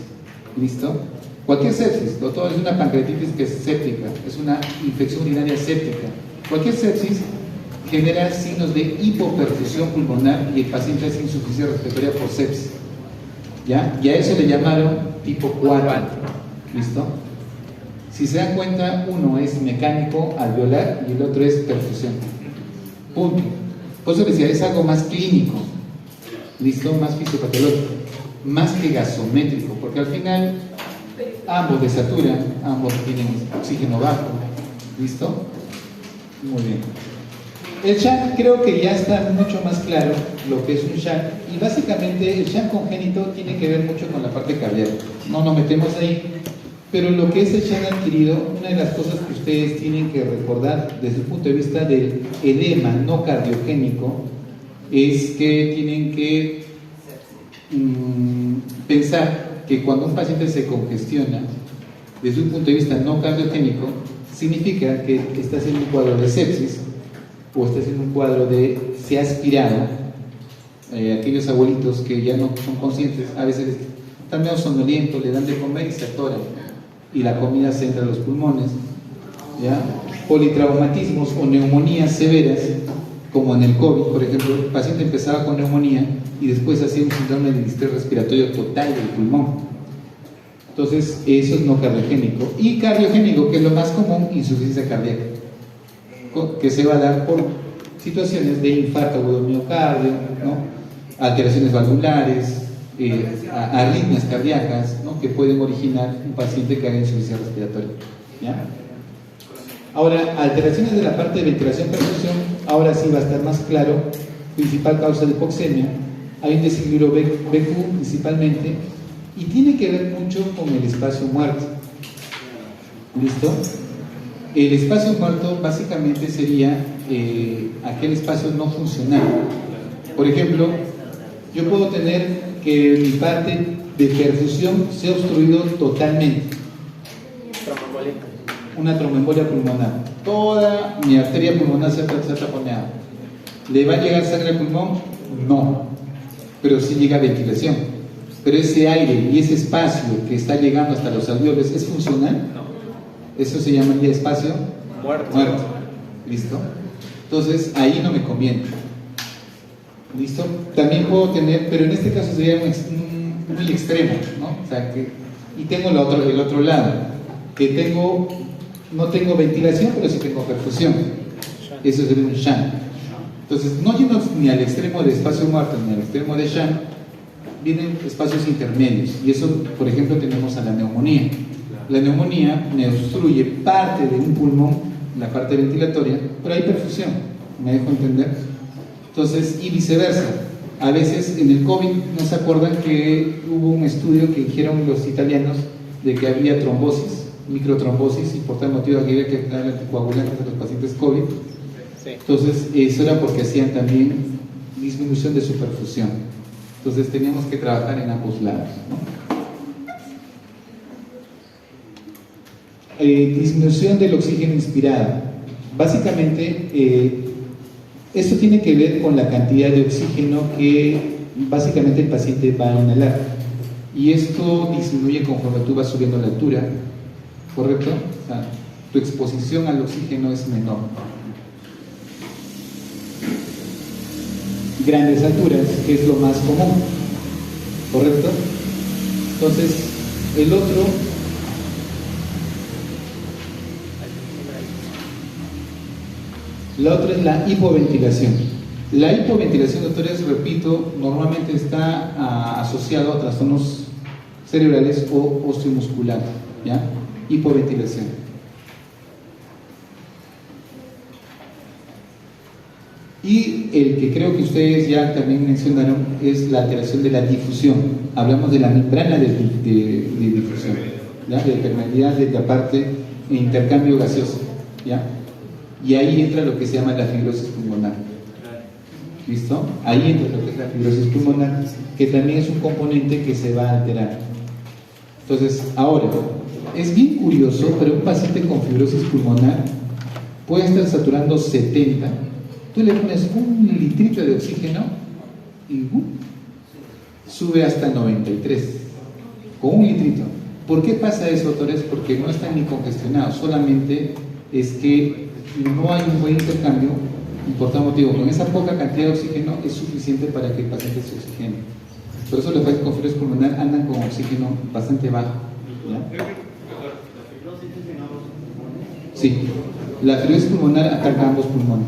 ¿Listo? Cualquier sepsis, doctor, es una pancreatitis que es séptica, es una infección urinaria séptica. Cualquier sepsis genera signos de hipoperfusión pulmonar y el paciente hace insuficiencia respiratoria por sepsis. ¿Ya? Y a eso le llamaron tipo 4. ¿Listo? Si se dan cuenta, uno es mecánico alveolar y el otro es perfusión. Punto. Por eso decía, es algo más clínico. ¿Listo? Más fisiopatológico. Más que gasométrico, porque al final ambos desaturan, ambos tienen oxígeno bajo. ¿Listo? Muy bien. El shunt creo que ya está mucho más claro lo que es un shunt, y básicamente el shunt congénito tiene que ver mucho con la parte cardíaca. No nos metemos ahí, Pero lo que es el Shan adquirido, una de las cosas que ustedes tienen que recordar desde el punto de vista del edema no cardiogénico es que tienen que pensar que cuando un paciente se congestiona desde un punto de vista no cardiogénico, significa que está haciendo un cuadro de sepsis o está haciendo un cuadro de se ha aspirado. Aquellos abuelitos que ya no son conscientes, a veces están medio sonolientos, le dan de comer y se atoran y la comida se entra a los pulmones, ¿ya? Politraumatismos o neumonías severas, como en el COVID, por ejemplo, el paciente empezaba con neumonía y después hacía un síndrome de distrés respiratorio total del pulmón. Entonces, eso es no cardiogénico. Y cardiogénico, que es lo más común, insuficiencia cardíaca, que se va a dar por situaciones de infarto agudo del miocardio, ¿no? Alteraciones valvulares, arritmias cardíacas, ¿no? Que pueden originar un paciente que haga insuficiencia respiratoria, ¿ya? Ahora, alteraciones de la parte de ventilación-perfusión, ahora sí va a estar más claro. Principal causa de hipoxemia, hay un desequilibrio BQ principalmente, y tiene que ver mucho con el espacio muerto. ¿Listo? El espacio muerto básicamente sería aquel espacio no funcional. Por ejemplo, yo puedo tener que mi parte de perfusión sea obstruido totalmente. Una tromboembolia pulmonar. Toda mi arteria pulmonar se ha taponeado. ¿Le va a llegar sangre al pulmón? No. Pero sí llega ventilación. Pero ese aire y ese espacio que está llegando hasta los alveolos, ¿es funcional? No. Eso se llamaría espacio muerto. ¿Listo? Entonces, ahí no me conviene. ¿Listo? También puedo tener, pero en este caso sería muy extremo, ¿no? O sea, y tengo el otro lado, que no tengo ventilación, pero sí tengo perfusión. Eso sería un Shan. Entonces, no yendo ni al extremo de espacio muerto ni al extremo de Shan, vienen espacios intermedios. Y eso, por ejemplo, tenemos a la neumonía. La neumonía me obstruye parte de un pulmón, la parte ventilatoria, pero hay perfusión. ¿Me dejo entender? Entonces, y viceversa. A veces en el COVID, ¿no se acuerdan que hubo un estudio que hicieron los italianos de que había trombosis, microtrombosis, y por tal motivo había que dar anticoagulantes a los pacientes COVID? Sí. Entonces, eso era porque hacían también disminución de su perfusión. Entonces, teníamos que trabajar en ambos lados, ¿no? Disminución del oxígeno inspirado. Básicamente, esto tiene que ver con la cantidad de oxígeno que básicamente el paciente va a inhalar. Y esto disminuye conforme tú vas subiendo la altura, ¿correcto? O sea, tu exposición al oxígeno es menor. Grandes alturas, que es lo más común, ¿correcto? Entonces, el otro... La otra es la hipoventilación. La hipoventilación, doctores, repito, normalmente está asociado a trastornos cerebrales o osteomusculares, ¿ya? Hipoventilación. Y el que creo que ustedes ya también mencionaron es la alteración de la difusión. Hablamos de la membrana de difusión, ¿ya? De permeabilidad de la parte de intercambio gaseoso, ¿ya? Y ahí entra lo que se llama la fibrosis pulmonar. ¿Listo? Ahí entra lo que es la fibrosis pulmonar, que también es un componente que se va a alterar. Entonces, ahora, es bien curioso, pero un paciente con fibrosis pulmonar puede estar saturando 70. Tú le pones un litrito de oxígeno y sube hasta 93. Con un litrito. ¿Por qué pasa eso, doctores? Porque no están ni congestionados, solamente es que no hay un buen intercambio, y por tal motivo, con esa poca cantidad de oxígeno es suficiente para que el paciente se oxigene. Por eso los pacientes con fibrosis pulmonar andan con oxígeno bastante bajo, ¿ya? Sí, la fibrosis pulmonar ataca ambos pulmones.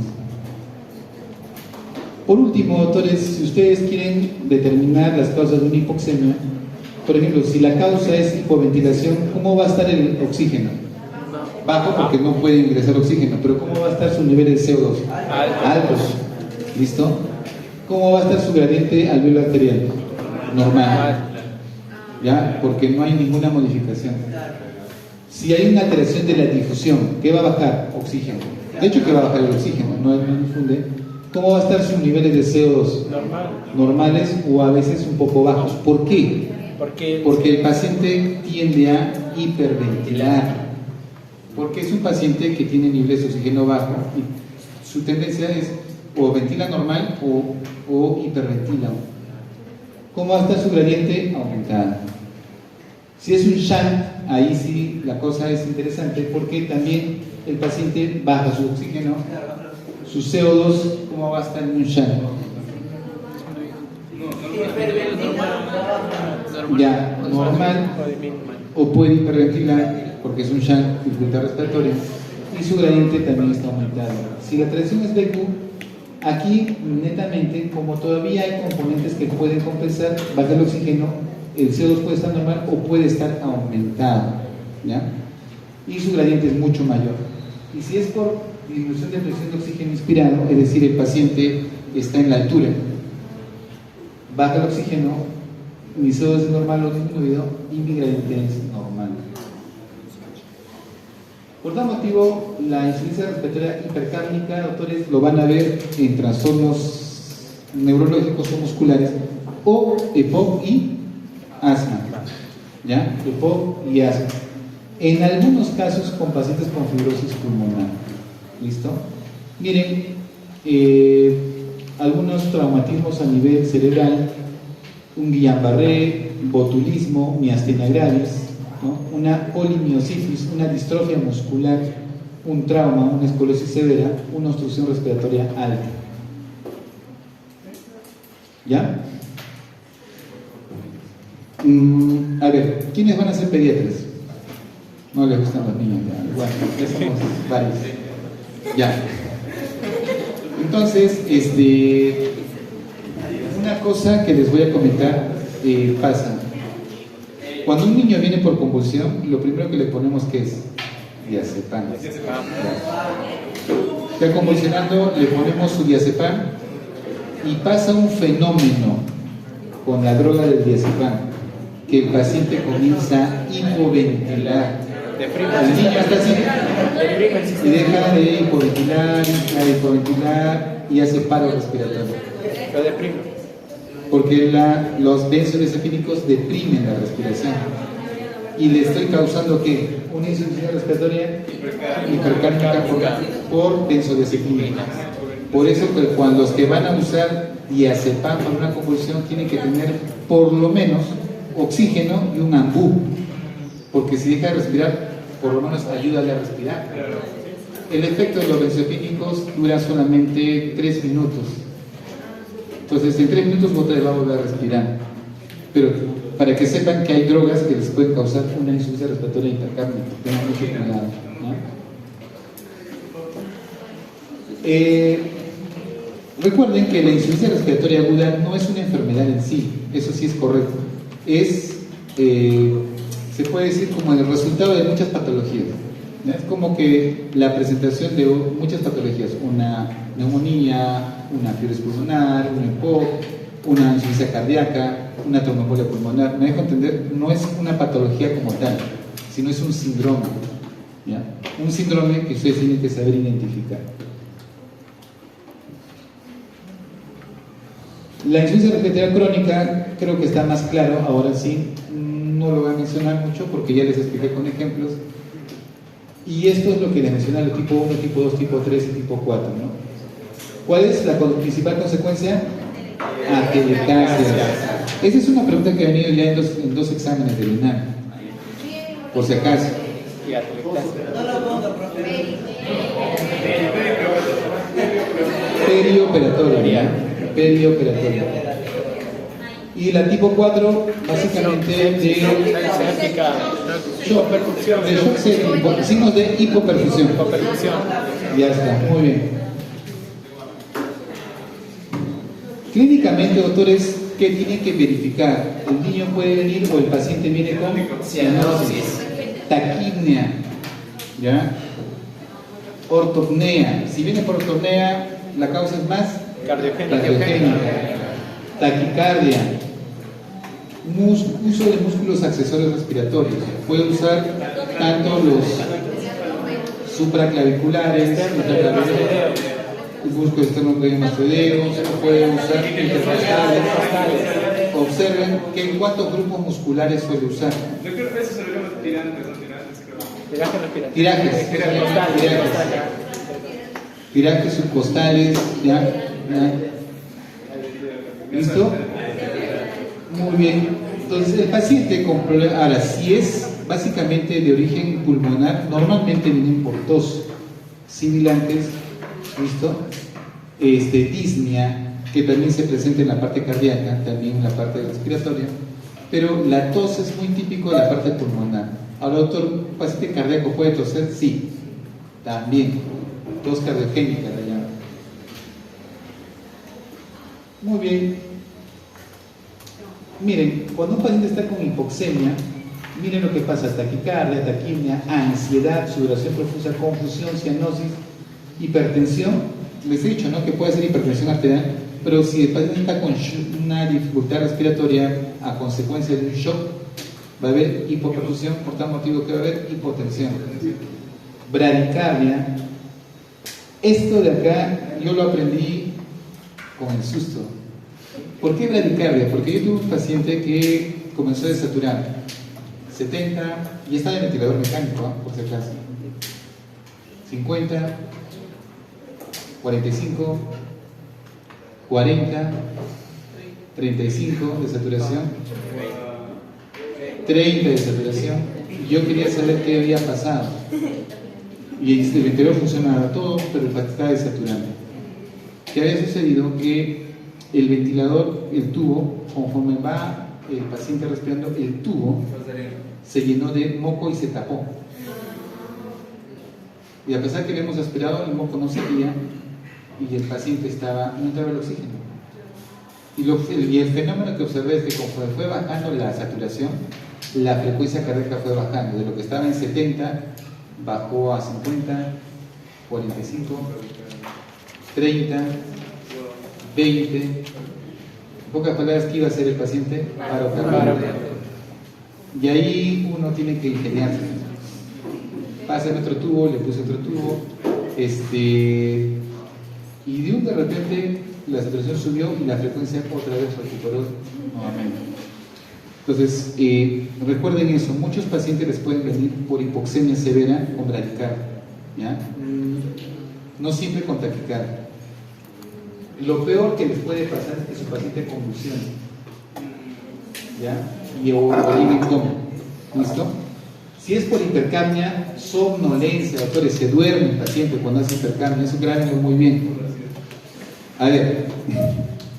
Por último, doctores, si ustedes quieren determinar las causas de una hipoxemia, por ejemplo, si la causa es hipoventilación, ¿cómo va a estar el oxígeno? Bajo, porque no puede ingresar oxígeno, pero ¿cómo va a estar su nivel de CO2? Altos. ¿Listo? ¿Cómo va a estar su gradiente alveolo arterial? Normal. ¿Ya? Porque no hay ninguna modificación. Si hay una alteración de la difusión, ¿qué va a bajar? Oxígeno. De hecho, que va a bajar el oxígeno, no difunde. ¿Cómo va a estar sus niveles de CO2? Normal. Normales o a veces un poco bajos. ¿Por qué? Porque el paciente tiende a hiperventilar. Porque es un paciente que tiene niveles de oxígeno bajo y su tendencia es o ventila normal o hiperventila. ¿Cómo va a estar su gradiente? Aumentado. Si es un shunt, ahí sí la cosa es interesante porque también el paciente baja su oxígeno, su CO2, ¿cómo va a estar en un shunt? Ya, normal o puede hiperventilar porque es un shunt, dificultad respiratoria, y su gradiente también está aumentado. Si la tracción es BQ, aquí netamente, como todavía hay componentes que pueden compensar, baja el oxígeno, el CO2 puede estar normal o puede estar aumentado, ¿ya? Y su gradiente es mucho mayor. Y si es por disminución de presión de oxígeno inspirado, es decir, el paciente está en la altura, baja el oxígeno, mi CO2 es normal o disminuido y mi gradiente es normal. Por tal motivo, la insuficiencia respiratoria hipercárnica, doctores, lo van a ver en trastornos neurológicos o musculares o EPOC y asma, ¿ya? EPOC y asma. En algunos casos con pacientes con fibrosis pulmonar. ¿Listo? Miren, algunos traumatismos a nivel cerebral, un Guillain-Barré, botulismo, miastenia gravis, ¿no? Una polimiositis, una distrofia muscular, un trauma, una esclerosis severa, una obstrucción respiratoria alta. ¿Ya? A ver, ¿quiénes van a ser pediatras? No les gustan los niños, ya. Bueno, ya somos varios. Ya. Entonces, una cosa que les voy a comentar pasa. Cuando un niño viene por convulsión, lo primero que le ponemos que es diazepam. Está convulsionando, le ponemos su diazepam y pasa un fenómeno con la droga del diazepam, que el paciente comienza a hipoventilar. El niño está así y deja de hipoventilar y hace paro respiratorio. Lo deprime. Porque los benzodiazepínicos deprimen la respiración y le estoy causando ¿qué? Una insuficiencia respiratoria hipercárnica por benzodiazepínicos. Por eso que cuando los que van a usar diazepam para una convulsión tienen que tener por lo menos oxígeno y un ambú, porque si deja de respirar, por lo menos ayúdale a respirar. El efecto de los benzodiazepínicos dura solamente 3 minutos. Entonces, en 3 minutos va a volver a respirar. Pero para que sepan que hay drogas que les pueden causar una insuficiencia respiratoria hipercárnica, tengan mucho cuidado, ¿no? Recuerden que la insuficiencia respiratoria aguda no es una enfermedad en sí, eso sí es correcto. Se puede decir como el resultado de muchas patologías. ¿No? Es como que la presentación de muchas patologías, una neumonía, una fibrosis pulmonar, un EPOC, una insuficiencia cardíaca, una tromboembolia pulmonar. Me dejo entender, no es una patología como tal, sino es un síndrome, ¿ya? Un síndrome que ustedes tienen que saber identificar. La insuficiencia respiratoria crónica creo que está más claro, ahora sí, no lo voy a mencionar mucho porque ya les expliqué con ejemplos. Y esto es lo que les mencioné, el tipo 1, tipo 2, tipo 3 y tipo 4, ¿no? ¿Cuál es la principal consecuencia? Atelectasia. Esa es una pregunta que ha venido ya en dos exámenes del INAM, por si acaso. Perioperatoria, perioperatoria. Y la tipo 4, básicamente de shock séptico, signos de hipoperfusión. Ya está, muy bien. Clínicamente, doctores, ¿qué tienen que verificar? El niño puede venir o el paciente viene con cianosis, taquipnea, ¿ya? Ortopnea. Si viene por ortopnea, la causa es más cardiogénica. Taquicardia. Uso de músculos accesorios respiratorios. Puede usar tanto los supraclaviculares, el músculo externo glenomastoideo, se puede usar intercostales. Observen que en cuántos grupos musculares suele usar. Yo creo que eso se lo llama tirantes, no tirantes, creo. Tirajes subcostales, ¿ya? ¿Listo? Muy bien. Entonces, el paciente con problemas, ahora, si es básicamente de origen pulmonar, normalmente vienen por tos, sibilantes, ¿listo? Disnea, que también se presenta en la parte cardíaca, también en la parte respiratoria, pero la tos es muy típico de la parte pulmonar. Ahora, doctor, ¿un paciente cardíaco puede toser? Sí, también, tos cardiogénica la llaman. Muy bien. Miren, cuando un paciente está con hipoxemia, miren lo que pasa: taquicardia, taquimia, ansiedad, sudoración profusa, confusión, cianosis, hipertensión. Les he dicho, ¿no?, que puede ser hipertensión arterial, pero si el paciente está con una dificultad respiratoria a consecuencia de un shock, va a haber hipoperfusión, por tal motivo que va a haber hipotensión. Bradicardia. Esto de acá yo lo aprendí con el susto. ¿Por qué bradicardia? Porque yo tuve un paciente que comenzó a desaturar 70, y está en ventilador mecánico, ¿eh?, por si acaso, 50, 45, 40, 35 de saturación, 30 de saturación. Yo quería saber qué había pasado, y el ventilador funcionaba todo, pero el paciente estaba desaturando. ¿Qué había sucedido? Que el ventilador, el tubo, conforme va el paciente respirando, el tubo se llenó de moco y se tapó. Y a pesar que le hemos aspirado, el moco no salía y el paciente no entraba el oxígeno. Y el fenómeno que observé es que conforme fue bajando la saturación, la frecuencia cardíaca fue bajando. De lo que estaba en 70, bajó a 50, 45, 30, 20. En pocas palabras, ¿qué iba a hacer el paciente? Paro cardíaco. Y ahí uno tiene que ingeniarse. Pasa en otro tubo, le puse otro tubo, y de repente la saturación subió y la frecuencia otra vez recuperó nuevamente. Entonces, recuerden eso: muchos pacientes les pueden venir por hipoxemia severa con bradicardia, ¿ya? No siempre con taquicardia. Lo peor que les puede pasar es que su paciente convulsione, ¿ya? Y o llegue en coma. ¿Listo? Si es por hipercapnia, somnolencia, doctores, se duerme el paciente cuando hace hipercapnia, eso grábenlo muy bien. A ver,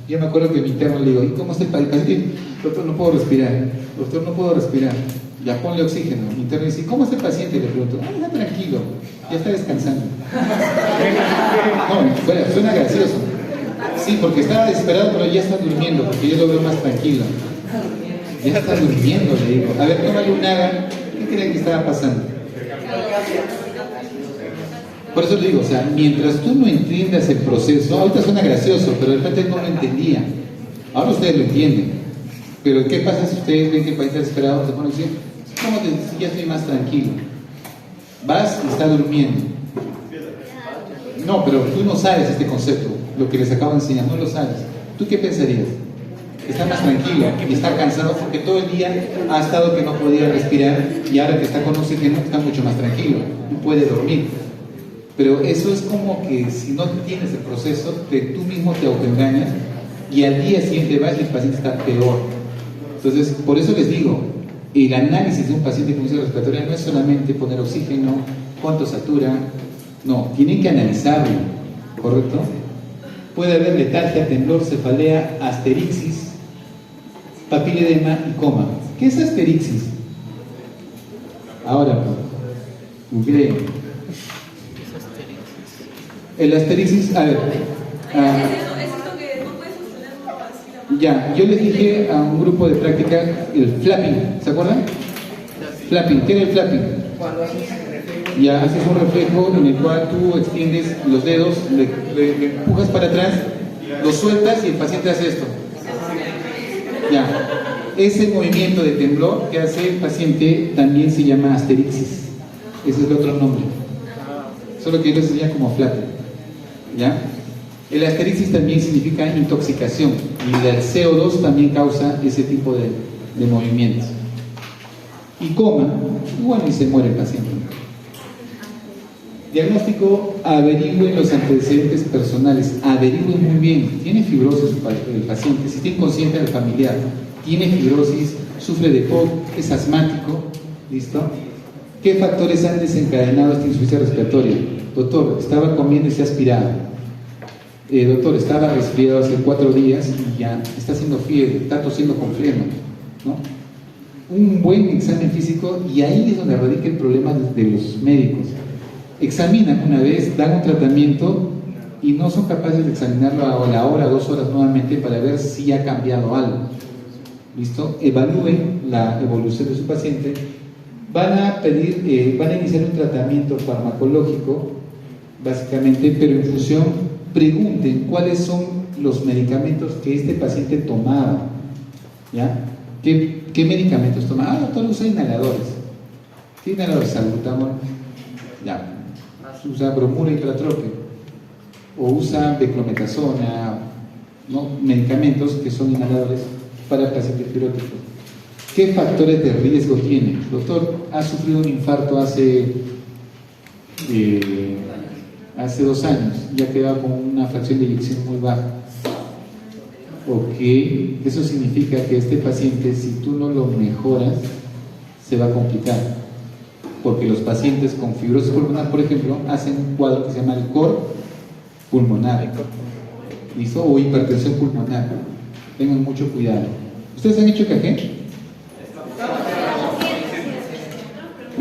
yo me acuerdo que mi interno le digo: ¿y cómo está el paciente? Doctor, no puedo respirar. Doctor, no puedo respirar. Ya, ponle oxígeno. Mi interno dice: ¿cómo está el paciente? Le pregunto: está tranquilo, ya está descansando. No, suena gracioso. Sí, porque estaba desesperado, pero ya está durmiendo, porque yo lo veo más tranquilo. Ya está durmiendo, le digo. A ver, tómale un AGA. ¿Qué creen que estaba pasando? Por eso le digo, o sea, mientras tú no entiendas el proceso, ahorita suena gracioso, pero de repente no lo entendía. Ahora ustedes lo entienden. Pero ¿qué pasa si ustedes ven que el paciente está desesperado? Se pone a decir: ¿cómo te dices? Ya estoy más tranquilo. Vas y está durmiendo. No, pero tú no sabes este concepto, lo que les acabo de enseñar, no lo sabes. ¿Tú qué pensarías? Está más tranquilo y está cansado porque todo el día ha estado que no podía respirar, y ahora que está con oxígeno está mucho más tranquilo y puede dormir. Pero eso es como que si no tienes el proceso, tú mismo te autoengañas y al día siguiente vas y el paciente está peor. Entonces, por eso les digo, el análisis de un paciente con insuficiencia respiratoria no es solamente poner oxígeno, cuánto satura, no, tienen que analizarlo, ¿correcto? Puede haber letargia, temblor, cefalea, asterixis, papiledema y coma. ¿Qué es asterixis? Ahora, googleen. El asterixis, a ver. Ya, yo les dije a un grupo de práctica el flapping, ¿se acuerdan? Flapping, ¿qué era el flapping? Ya haces un reflejo en el cual tú extiendes los dedos, le empujas para atrás, lo sueltas y el paciente hace esto. Ya, ese movimiento de temblor que hace el paciente también se llama asterixis. Ese es el otro nombre. Solo que yo lo enseña como flatter. ¿Ya? El asterixis también significa intoxicación. Y el CO2 también causa ese tipo de movimientos. Y coma, y bueno, y se muere el paciente. Diagnóstico: averigüen los antecedentes personales, averigüen muy bien. ¿Tiene fibrosis el paciente? Si tiene consciente del familiar, tiene fibrosis, sufre de POC, es asmático, ¿listo? ¿Qué factores han desencadenado esta insuficiencia respiratoria? Doctor, estaba comiendo y se ha aspirado. Doctor, estaba resfriado hace 4 días y ya está haciendo fiebre, está tosiendo con flema, ¿no? Un buen examen físico, y ahí es donde radica el problema de los médicos. Examinan una vez, dan un tratamiento y no son capaces de examinarlo a la hora, 2 horas nuevamente para ver si ha cambiado algo. ¿Listo? Evalúen la evolución de su paciente. Van a iniciar un tratamiento farmacológico, básicamente, pero en función, pregunten cuáles son los medicamentos que este paciente tomaba. ¿Ya? ¿Qué medicamentos toma? Doctor, usa inhaladores. ¿Qué inhaladores? Salbutamol. Ya. Usa bromura intratrópico. O usa beclometasona, ¿no? Medicamentos que son inhaladores para pacientes piróticos. ¿Qué factores de riesgo tiene? Doctor, ha sufrido un infarto hace 2 años, ya quedaba con una fracción de eyección muy baja. Ok, eso significa que este paciente, si tú no lo mejoras, se va a complicar. Porque los pacientes con fibrosis pulmonar, por ejemplo, hacen un cuadro que se llama el cor pulmonar, ¿listo? O hipertensión pulmonar. Tengan mucho cuidado. ¿Ustedes han hecho EKG?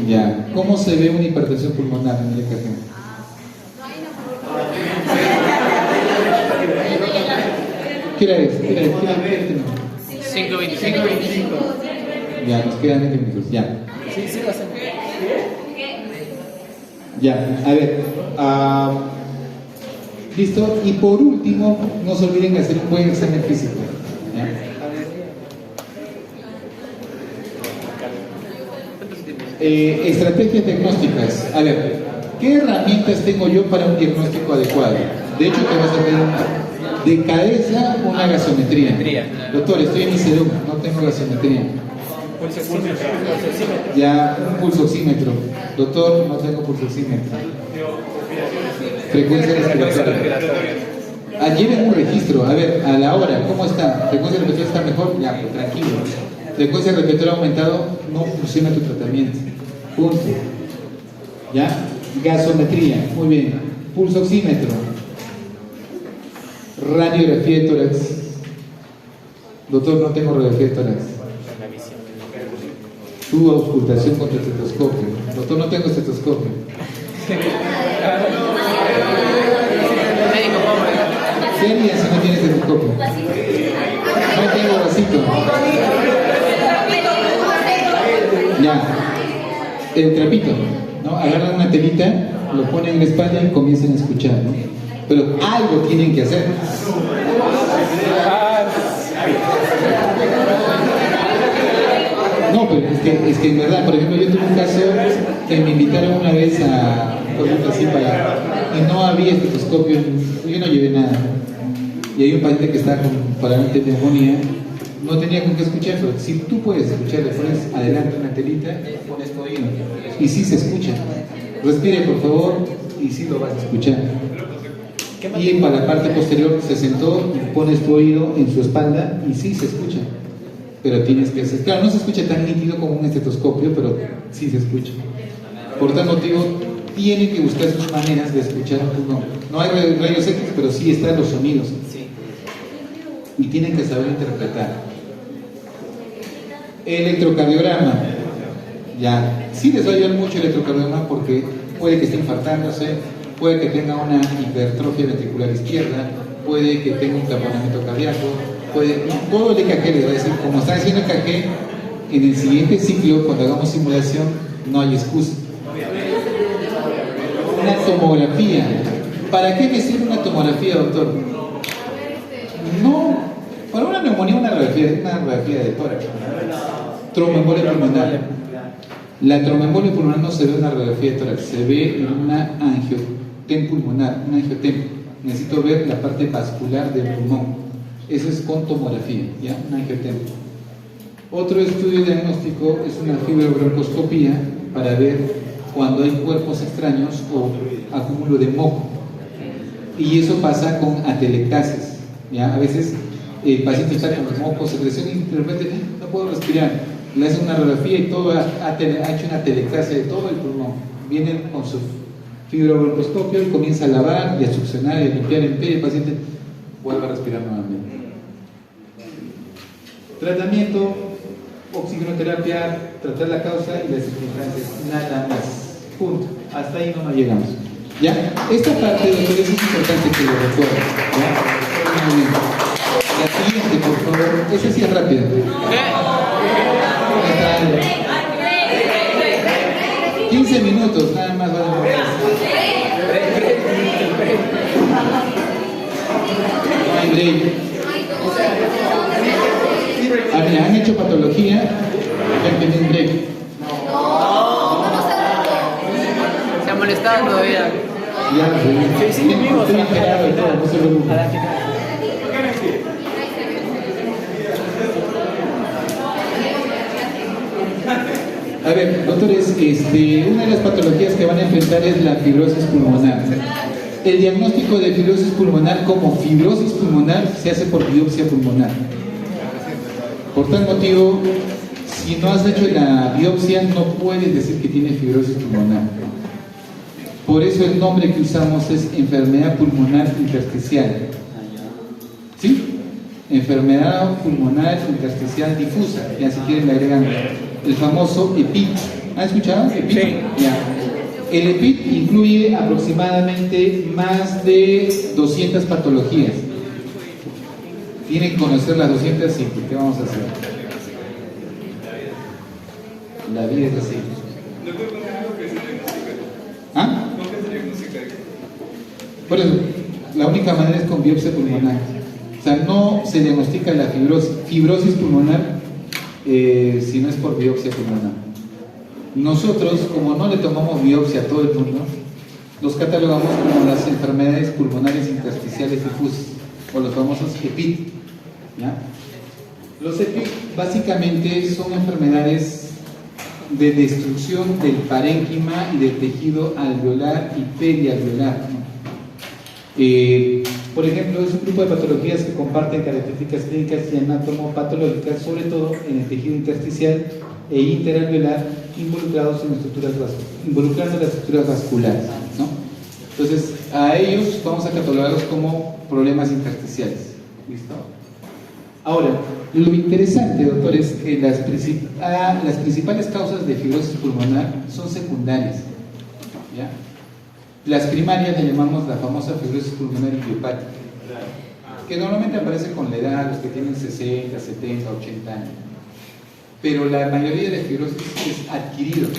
Ya. ¿Cómo se ve una hipertensión pulmonar en el EKG? ¿Qué hora es? 5:25. Ya, nos quedan 20 minutos. Ya. Sí, sí, lo hacemos. Ya, a ver. Listo. Y por último, no se olviden de hacer un buen examen físico. ¿Ya? Estrategias diagnósticas. A ver, ¿qué herramientas tengo yo para un diagnóstico adecuado? De hecho, te vas a pedir de cabeza una gasometría. Doctor, estoy en ICEDUM, no tengo gasometría. Ya, un pulsoxímetro. Doctor, no tengo pulsoxímetro. Frecuencia respiratoria. Lleven un registro, a ver, a la hora, ¿cómo está? ¿Frecuencia respiratoria está mejor? Ya, pues tranquilo. Frecuencia respiratoria ha aumentado, no funciona tu tratamiento. Punto. ¿Ya? Gasometría, muy bien. Pulsoxímetro. Radiografía de tórax. Doctor, no tengo radiografía de tórax. Tu auscultación con tu estetoscopio. Doctor, no tengo estetoscopio. ¿Qué harías si no tienes estetoscopio? No tengo vasito. Ya. El trapito, ¿no? Agarran una telita, lo ponen en la espalda y comienzan a escuchar, ¿no? Pero algo tienen que hacer. No, pero es que en verdad, por ejemplo, yo tuve un caso que me invitaron una vez a así y no había estetoscopio, yo no llevé nada. Y hay un paciente que está con parálisis de neumonía, no tenía con qué escuchar, pero si tú puedes escuchar, le pones adelante una telita, pones tu oído, y sí se escucha. Respire, por favor, y sí lo vas a escuchar. Y para la parte posterior se sentó y pones tu oído en su espalda y sí se escucha, pero tienes que hacer, claro, no se escucha tan nítido como un estetoscopio, pero sí se escucha. Por tal motivo tiene que buscar sus maneras de escuchar. No hay rayos X, pero sí están los sonidos y tienen que saber interpretar. Electrocardiograma, ya, sí les va a ayudar mucho el electrocardiograma porque puede que esté infartándose, puede que tenga una hipertrofia ventricular izquierda, puede que tenga un taponamiento cardíaco, todo el EKG le va a decir, como está haciendo EKG, en el siguiente ciclo, cuando hagamos simulación, no hay excusa. Una tomografía. ¿Para qué me sirve una tomografía, doctor? No, para una neumonía, una radiografía de tórax. Tromboembolia pulmonar. La tromboembolia pulmonar no se ve en una radiografía de tórax, se ve en una angiotem pulmonar, una angiotem. Necesito ver la parte vascular del pulmón. Eso es con tomografía, ¿ya? Un angiotem. Otro estudio diagnóstico es una fibrobroncoscopía para ver cuando hay cuerpos extraños o acúmulo de moco. Y eso pasa con atelectasis, ¿ya? A veces el paciente está con moco, secreción y de repente no puedo respirar. Le hacen una radiografía y todo ha hecho una atelectasia de todo el pulmón. Vienen con su fibrobroncoscopio y comienza a lavar y a succionar y a limpiar el pie y el paciente vuelve a respirar nuevamente. Tratamiento, oxigenoterapia, tratar la causa y las circunstancias, nada más. Punto. Hasta ahí no llegamos. ¿Ya? Esta parte, doctores, es importante que lo recuerden. ¿Ya? Muy bien. La siguiente, por favor. Esa sí es rápida. 15 minutos, nada más va a demorar. No hay break. A ver, han hecho patología, ya tienen break. Se ha molestado todavía. Ya, Sí, vivimos estoy enterado y todo, no se preocupen. a la final. A ver, doctores, una de las patologías que van a enfrentar es la fibrosis pulmonar. El diagnóstico de fibrosis pulmonar como fibrosis pulmonar se hace por biopsia pulmonar. Por tal motivo, si no has hecho la biopsia, no puedes decir que tiene fibrosis pulmonar. Por eso el nombre que usamos es enfermedad pulmonar intersticial. ¿Sí? Enfermedad pulmonar intersticial difusa. Ya si quieren le agregan el famoso EPIT. ¿Han escuchado? EPIT. Sí. Ya. El EPIT incluye aproximadamente más de 200 patologías. Tienen que conocer las 200, sí, ¿qué vamos a hacer? La vida es así. Doctor, ¿con qué se diagnostica? ¿Ah? ¿Con qué se diagnostica? Por eso, la única manera es con biopsia pulmonar. O sea, no se diagnostica la fibrosis pulmonar si no es por biopsia pulmonar. Nosotros, como no le tomamos biopsia a todo el mundo, los catalogamos como las enfermedades pulmonares intersticiales difusas, o los famosos EPIT. ¿Ya? Los EPIT básicamente son enfermedades de destrucción del parénquima y del tejido alveolar y perialveolar, ¿no? Por ejemplo, es un grupo de patologías que comparten características clínicas y anatomopatológicas, sobre todo en el tejido intersticial e interalveolar, involucrando las estructuras vasculares, ¿no? Entonces, a ellos vamos a catalogarlos como problemas intersticiales. ¿Listo? Ahora, lo interesante, doctor, es que las principales causas de fibrosis pulmonar son secundarias, ¿ya? Las primarias le llamamos la famosa fibrosis pulmonar idiopática, que normalmente aparece con la edad, los que tienen 60, 70, 80 años. Pero la mayoría de fibrosis es adquirido.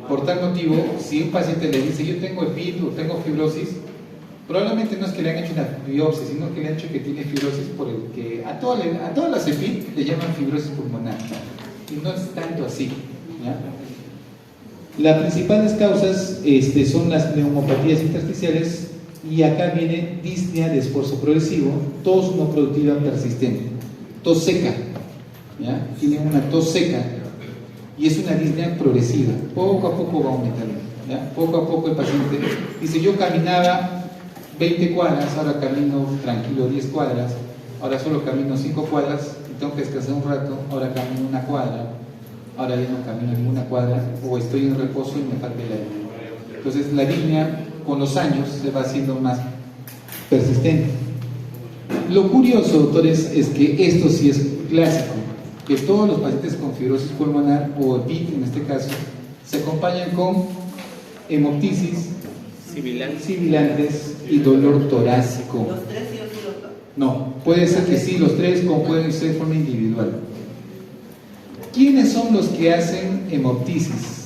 Por tal motivo, si un paciente le dice yo tengo EPIT o tengo fibrosis, probablemente no es que le han hecho una biopsia, sino que le han dicho que tiene fibrosis por el que a todas las EPIT le llaman fibrosis pulmonar. Y no es tanto así, ¿ya? Las principales causas son las neumopatías intersticiales, y acá viene disnea de esfuerzo progresivo, tos no productiva persistente, tos seca, ¿ya? Tienen una tos seca y es una disnea progresiva, poco a poco va aumentando, ¿ya? Poco a poco el paciente dice yo caminaba 20 cuadras, ahora camino tranquilo 10 cuadras, ahora solo camino 5 cuadras y tengo que descansar un rato, ahora camino una cuadra, ahora ya no camino ninguna cuadra, o estoy en reposo y me falta el aire. Entonces la disnea con los años se va haciendo más persistente. Lo curioso, doctores, es que esto sí es clásico, que todos los pacientes con fibrosis pulmonar o EPIT en este caso se acompañan con hemoptisis, sibilantes y dolor torácico. ¿Los tres sí o sí, doctor? No, puede ser que sí, los tres, como pueden ser de forma individual. ¿Quiénes son los que hacen hemoptisis?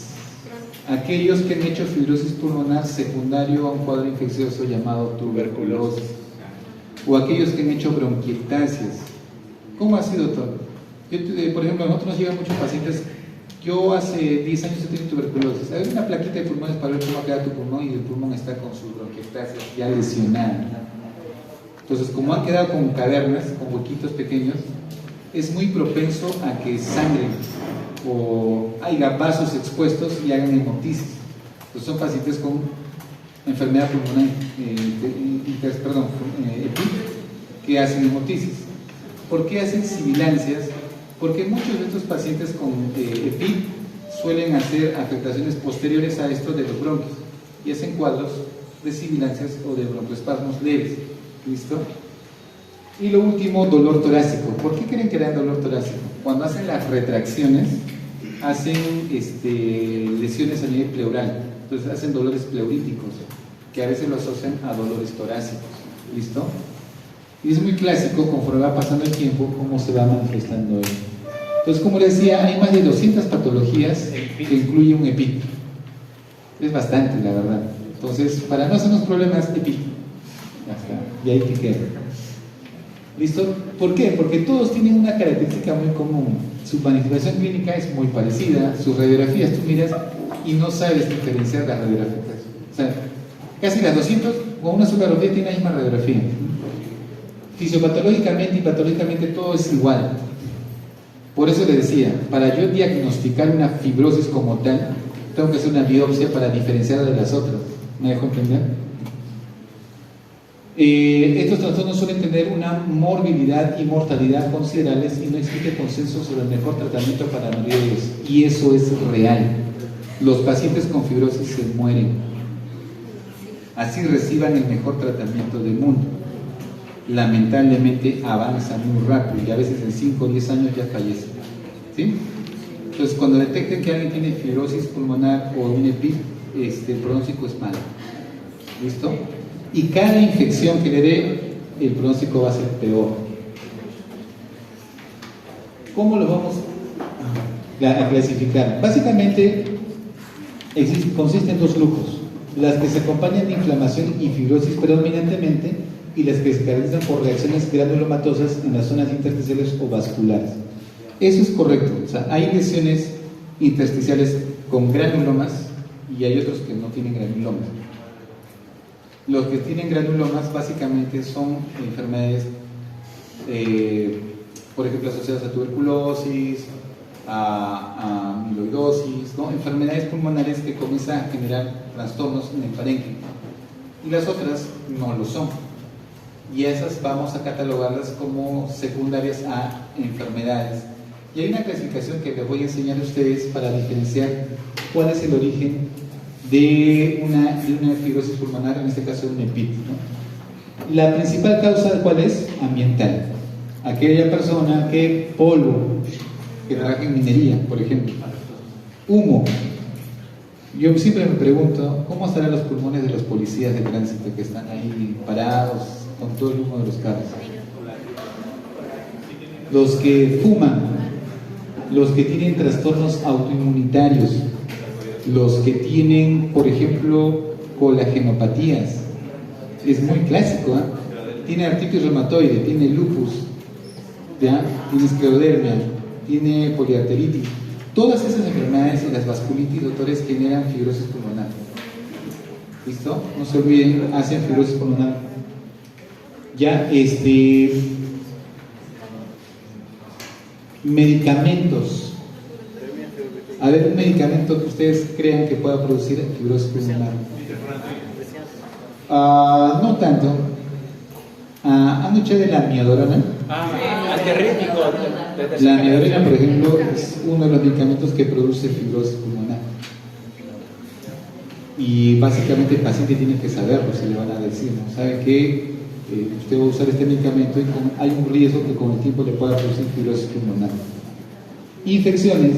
Aquellos que han hecho fibrosis pulmonar secundario a un cuadro infeccioso llamado tuberculosis, o aquellos que han hecho bronquiectasias. ¿Cómo ha sido, doctor? Por ejemplo, a nosotros nos llegan muchos pacientes Yo hace 10 años he tenido tuberculosis. Hay una plaquita de pulmones para ver cómo queda tu pulmón y el pulmón está con su bronquiectasis ya lesionada. Entonces, como han quedado con cavernas, con huequitos pequeños, es muy propenso a que sangre o haya vasos expuestos y hagan hemoptisis. Entonces, son pacientes con enfermedad pulmonar, EPIC, que hacen hemoptisis. ¿Por qué hacen sibilancias? Porque muchos de estos pacientes con EPIC suelen hacer afectaciones posteriores a esto de los bronquios y hacen cuadros de sibilancias o de broncoespasmos leves. ¿Listo? Y lo último, dolor torácico. ¿Por qué creen que da dolor torácico? Cuando hacen las retracciones, hacen lesiones a nivel pleural. Entonces hacen dolores pleuríticos, que a veces lo asocian a dolores torácicos. ¿Listo? Y es muy clásico, conforme va pasando el tiempo, cómo se va manifestando esto. Entonces, como les decía, hay más de 200 patologías que incluye un EPIC. Es bastante, la verdad. Entonces, para no hacernos problemas, EPIC. Ya está. Y ahí que queda. ¿Listo? ¿Por qué? Porque todos tienen una característica muy común. Su manifestación clínica es muy parecida. Sus radiografías, tú miras y no sabes diferenciar las radiografías. O sea, casi las 200 con una sola radiografía tiene la misma radiografía. Fisiopatológicamente y patológicamente todo es igual. Por eso le decía, para yo diagnosticar una fibrosis como tal, tengo que hacer una biopsia para diferenciarla de las otras. ¿Me dejo entender? Estos trastornos suelen tener una morbilidad y mortalidad considerables y no existe consenso sobre el mejor tratamiento para la mayoría de ellos. Y eso es real. Los pacientes con fibrosis se mueren. Así reciban el mejor tratamiento del mundo. Lamentablemente avanza muy rápido y a veces en 5 o 10 años ya fallece. ¿Sí? Entonces, cuando detecten que alguien tiene fibrosis pulmonar o un EPIC, el pronóstico es malo. ¿Listo? Y cada infección que le dé, el pronóstico va a ser peor. ¿Cómo lo vamos a clasificar? Básicamente, consiste en 2 grupos: las que se acompañan de inflamación y fibrosis predominantemente, y las que se caracterizan por reacciones granulomatosas en las zonas intersticiales o vasculares. Eso es correcto. O sea, hay lesiones intersticiales con granulomas y hay otros que no tienen granulomas. Los que tienen granulomas básicamente son enfermedades, por ejemplo, asociadas a tuberculosis, a amiloidosis, ¿no? Enfermedades pulmonares que comienzan a generar trastornos en el parénquima. Y las otras no lo son. Y esas vamos a catalogarlas como secundarias a enfermedades. Y hay una clasificación que les voy a enseñar a ustedes para diferenciar cuál es el origen de una fibrosis pulmonar, en este caso un EPIC, ¿no? La principal causa, ¿cuál es? Ambiental. Aquella persona que polvo, que trabaja en minería, por ejemplo, humo. Yo siempre me pregunto, ¿cómo estarán los pulmones de los policías de tránsito que están ahí parados con todo el humo de los carros? Los que fuman, los que tienen trastornos autoinmunitarios, los que tienen, por ejemplo, colagenopatías. Es muy clásico, ¿eh? Tiene artritis reumatoide, tiene lupus, ¿ya? Tiene esclerodermia, tiene poliarteritis. Todas esas enfermedades y las vasculitis, doctores, generan fibrosis pulmonar. ¿Listo? No se olviden, hacen fibrosis pulmonar. Ya, medicamentos. A ver, un medicamento que ustedes crean que pueda producir fibrosis pulmonar. No tanto. ¿Han escuchado de la amiodarona? Antiarrítmico. La amiodarona, por ejemplo, es uno de los medicamentos que produce fibrosis pulmonar. Y básicamente el paciente tiene que saberlo, se le van a decir, ¿no? Sabe que usted va a usar este medicamento y hay un riesgo que con el tiempo le pueda producir fibrosis pulmonar. Infecciones,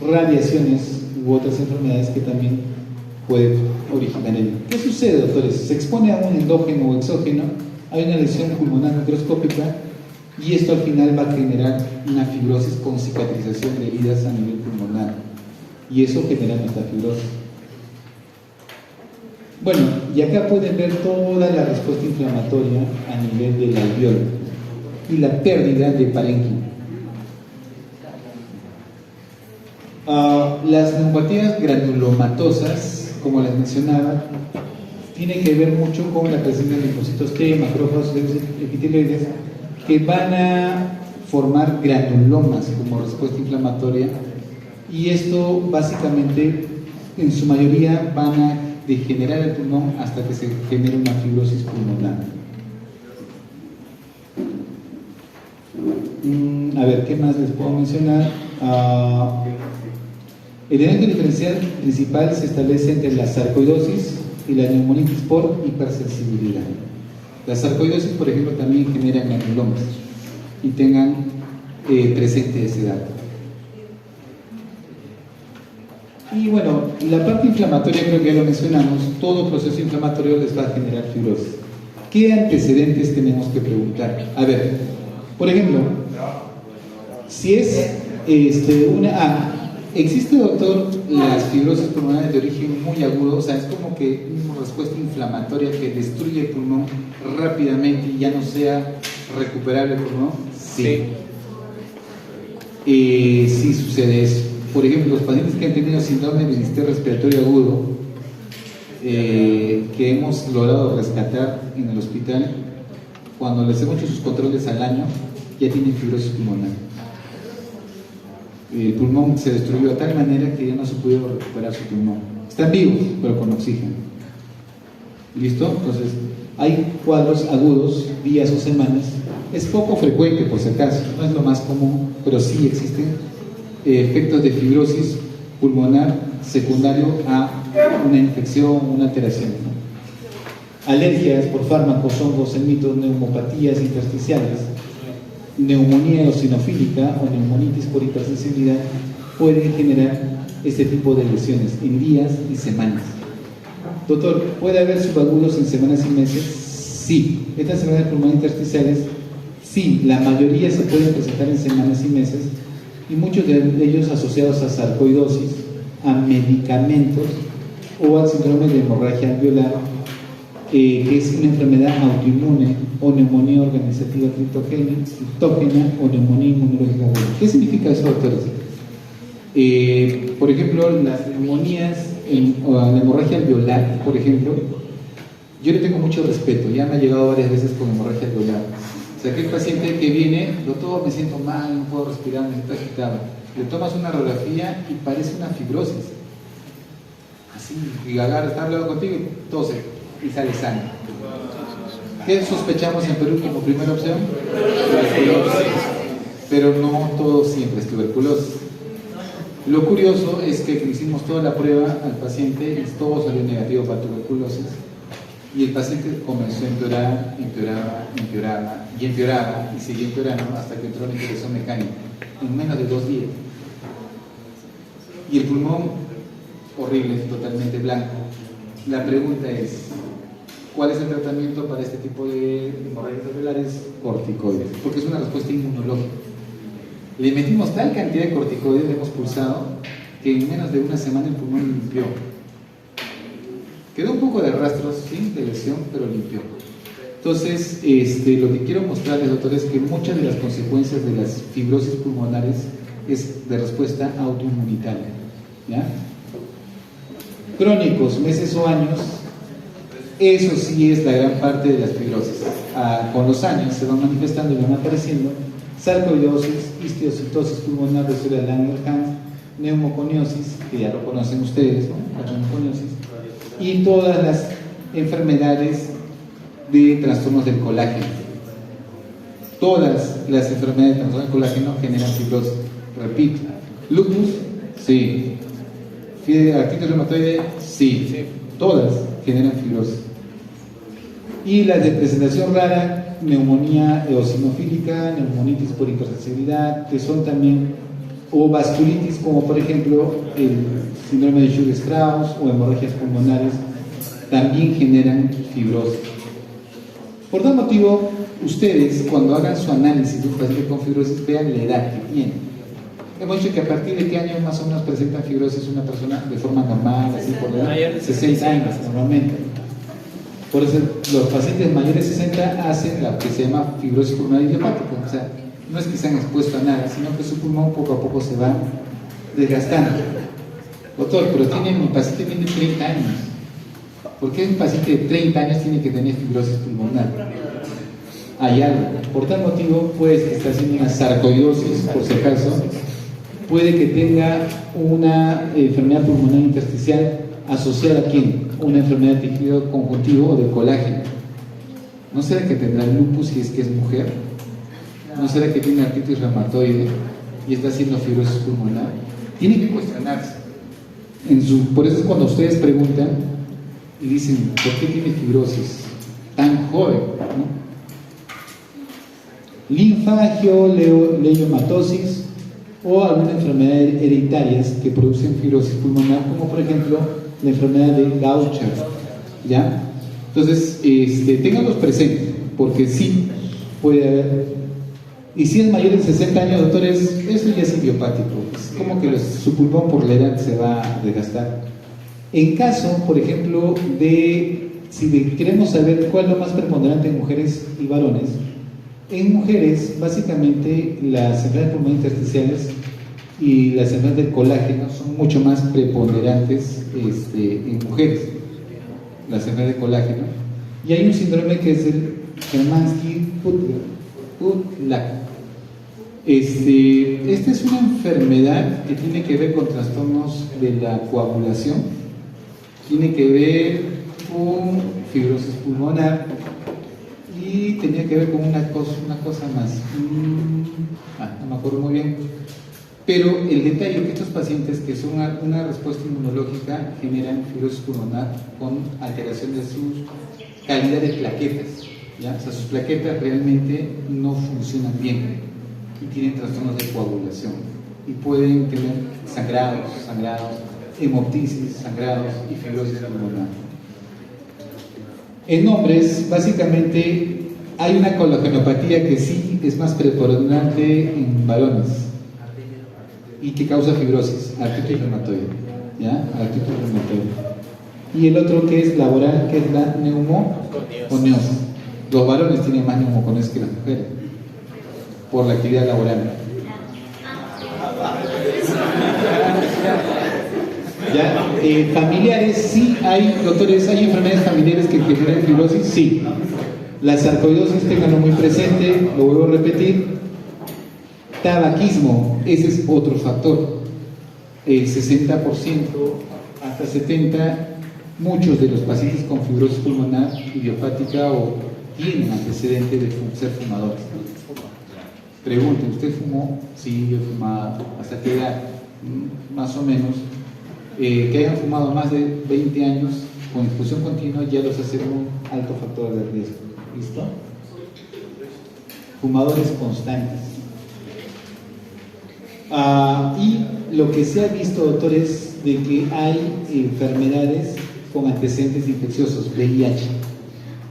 radiaciones u otras enfermedades que también pueden originar ello. ¿Qué sucede, doctores? Se expone a un endógeno o exógeno, hay una lesión pulmonar microscópica y esto al final va a generar una fibrosis con cicatrización de heridas a nivel pulmonar y eso genera metafibrosis. Bueno, y acá pueden ver toda la respuesta inflamatoria a nivel del alveolo y la pérdida de parénquima. Las neumopatías granulomatosas, como les mencionaba, tiene que ver mucho con la presencia de linfocitos T, macrófagos, epitelioides, que van a formar granulomas como respuesta inflamatoria, y esto básicamente en su mayoría van a degenerar el pulmón hasta que se genere una fibrosis pulmonar. A ver, ¿qué más les puedo mencionar? El elemento diferencial principal se establece entre la sarcoidosis y la neumonitis por hipersensibilidad. La sarcoidosis, por ejemplo, también genera granulomas, y tengan presente ese dato. Y bueno, la parte inflamatoria creo que ya lo mencionamos. Todo proceso inflamatorio les va a generar fibrosis. ¿Qué antecedentes tenemos que preguntar? A ver, por ejemplo, si es existe, doctor, las fibrosis pulmonares de origen muy agudo, o sea, es como que una respuesta inflamatoria que destruye el pulmón rápidamente y ya no sea recuperable el pulmón. Sí. Sí sucede eso. Por ejemplo, los pacientes que han tenido síndrome de distrés respiratorio agudo, que hemos logrado rescatar en el hospital, cuando les hemos hecho sus controles al año, ya tienen fibrosis pulmonar. El pulmón se destruyó de tal manera que ya no se pudo recuperar su pulmón. Están vivos, pero con oxígeno. ¿Listo? Entonces, hay cuadros agudos, días o semanas. Es poco frecuente, por si acaso, no es lo más común, pero sí existen efectos de fibrosis pulmonar secundario a una infección, una alteración, ¿no? Alergias por fármacos, hongos, mitos, neumopatías intersticiales, neumonía eosinofílica o neumonitis por hipersensibilidad pueden generar este tipo de lesiones en días y semanas. Doctor, ¿puede haber subagudos en semanas y meses? Sí. Estas enfermedades pulmonares intersticiales, sí, la mayoría se pueden presentar en semanas y meses, y muchos de ellos asociados a sarcoidosis, a medicamentos o al síndrome de hemorragia alveolar, que es una enfermedad autoinmune o neumonía organizativa criptógena o neumonía inmunológica. ¿Qué significa eso, doctores? Por ejemplo, las neumonías o la hemorragia alveolar, por ejemplo, yo le tengo mucho respeto, ya me ha llegado varias veces con hemorragia alveolar. O sea, aquel paciente que viene, doctor, me siento mal, no puedo respirar, me siento agitado. Le tomas una radiografía y parece una fibrosis. Así, y agarra, está hablando contigo y tose y sale sangre. ¿Qué sospechamos en Perú como primera opción? Tuberculosis. Pero no todo siempre es tuberculosis. Lo curioso es que hicimos toda la prueba al paciente y todo salió negativo para tuberculosis. Y el paciente comenzó a empeorar y seguía empeorando hasta que entró en intubación mecánica en menos de 2 días. Y el pulmón horrible, totalmente blanco. La pregunta es, ¿cuál es el tratamiento para este tipo de hemorragias alveolares? Corticoides, porque es una respuesta inmunológica. Le metimos tal cantidad de corticoides, le hemos pulsado, que en menos de una semana el pulmón limpió. Quedó un poco de rastros, sí, de lesión, pero limpió. Entonces, lo que quiero mostrarles, doctores, es que muchas de las consecuencias de las fibrosis pulmonares es de respuesta autoinmunitaria, ¿ya? Crónicos, meses o años, eso sí es la gran parte de las fibrosis. Con los años se van manifestando y van apareciendo sarcoidosis, histiocitosis pulmonar, residual Langerhans, neumoconiosis, que ya lo conocen ustedes, ¿no? La neumoconiosis, y todas las enfermedades de trastornos del colágeno. Todas las enfermedades de trastornos del colágeno generan fibrosis. Repito, lupus, sí. Artritis reumatoide, sí. Todas generan fibrosis. Y las de presentación rara, neumonía eosinofílica, neumonitis por hipersensibilidad, que son también, o vasculitis, como por ejemplo el síndrome de Sjögren-Strauss o hemorragias pulmonares, también generan fibrosis. Por tal motivo, ustedes, cuando hagan su análisis de un paciente con fibrosis, vean la edad que tiene. Hemos dicho que a partir de qué año más o menos presenta fibrosis una persona de forma normal, así por la edad, 60 años normalmente. Por eso los pacientes mayores de 60 hacen la que se llama fibrosis pulmonar idiopática. O sea, no es que se han expuesto a nada, sino que su pulmón poco a poco se va desgastante. Doctor, pero mi paciente tiene 30 años. ¿Por qué un paciente de 30 años tiene que tener fibrosis pulmonar? Hay algo. Por tal motivo, puede que esté haciendo una sarcoidosis, por si acaso. Puede que tenga una enfermedad pulmonar intersticial asociada a ¿quién? Una enfermedad de tejido conjuntivo o de colágeno. ¿No será que tendrá lupus si es que es mujer? ¿No será que tiene artritis reumatoide y está haciendo fibrosis pulmonar? Tiene que cuestionarse. Por eso es cuando ustedes preguntan y dicen, ¿por qué tiene fibrosis tan joven? ¿No? Linfangioleiomatosis o alguna enfermedad hereditarias que producen fibrosis pulmonar, como por ejemplo la enfermedad de Gaucher, ¿ya? Entonces, ténganlos presentes, porque sí puede haber. Y si es mayor de 60 años, doctores, eso ya es idiopático, es como que su pulmón por la edad se va a desgastar. En caso, por ejemplo, si queremos saber cuál es lo más preponderante en mujeres y varones, en mujeres, básicamente, las enfermedades pulmonares intersticiales y las enfermedades del colágeno son mucho más preponderantes en mujeres, las enfermedades de colágeno. Y hay un síndrome que es el Hermansky-Pudlak. Esta es una enfermedad que tiene que ver con trastornos de la coagulación, tiene que ver con fibrosis pulmonar y tenía que ver con una cosa más. No me acuerdo muy bien. Pero el detalle es que estos pacientes que son una respuesta inmunológica generan fibrosis pulmonar con alteración de su calidad de plaquetas, ¿ya? O sea, sus plaquetas realmente no funcionan bien y tienen trastornos de coagulación y pueden tener sangrados, hemoptisis, sangrados y fibrosis pulmonar. En hombres, básicamente, hay una collagenopatía que sí es más preponderante en varones y que causa fibrosis, artritis reumatoide, ¿ya? Artritis reumatoide. Y el otro que es laboral, que es la neumoconiosis. Los varones tienen más neumoconiosis que las mujeres por la actividad laboral. ¿Ya? Familiares, sí hay, doctores, hay enfermedades familiares que generan fibrosis, sí. La sarcoidosis, ténganlo muy presente, lo vuelvo a repetir. Tabaquismo, ese es otro factor. El 60% hasta 70%, muchos de los pacientes con fibrosis pulmonar idiopática o tienen antecedentes de ser fumadores. Pregunten, ¿usted fumó? Sí, yo he fumado. ¿Hasta qué edad? Más o menos. Que hayan fumado más de 20 años con infusión continua ya los hace un alto factor de riesgo. ¿Listo? Fumadores constantes. Y lo que se ha visto, doctores, de que hay enfermedades con antecedentes infecciosos, VIH.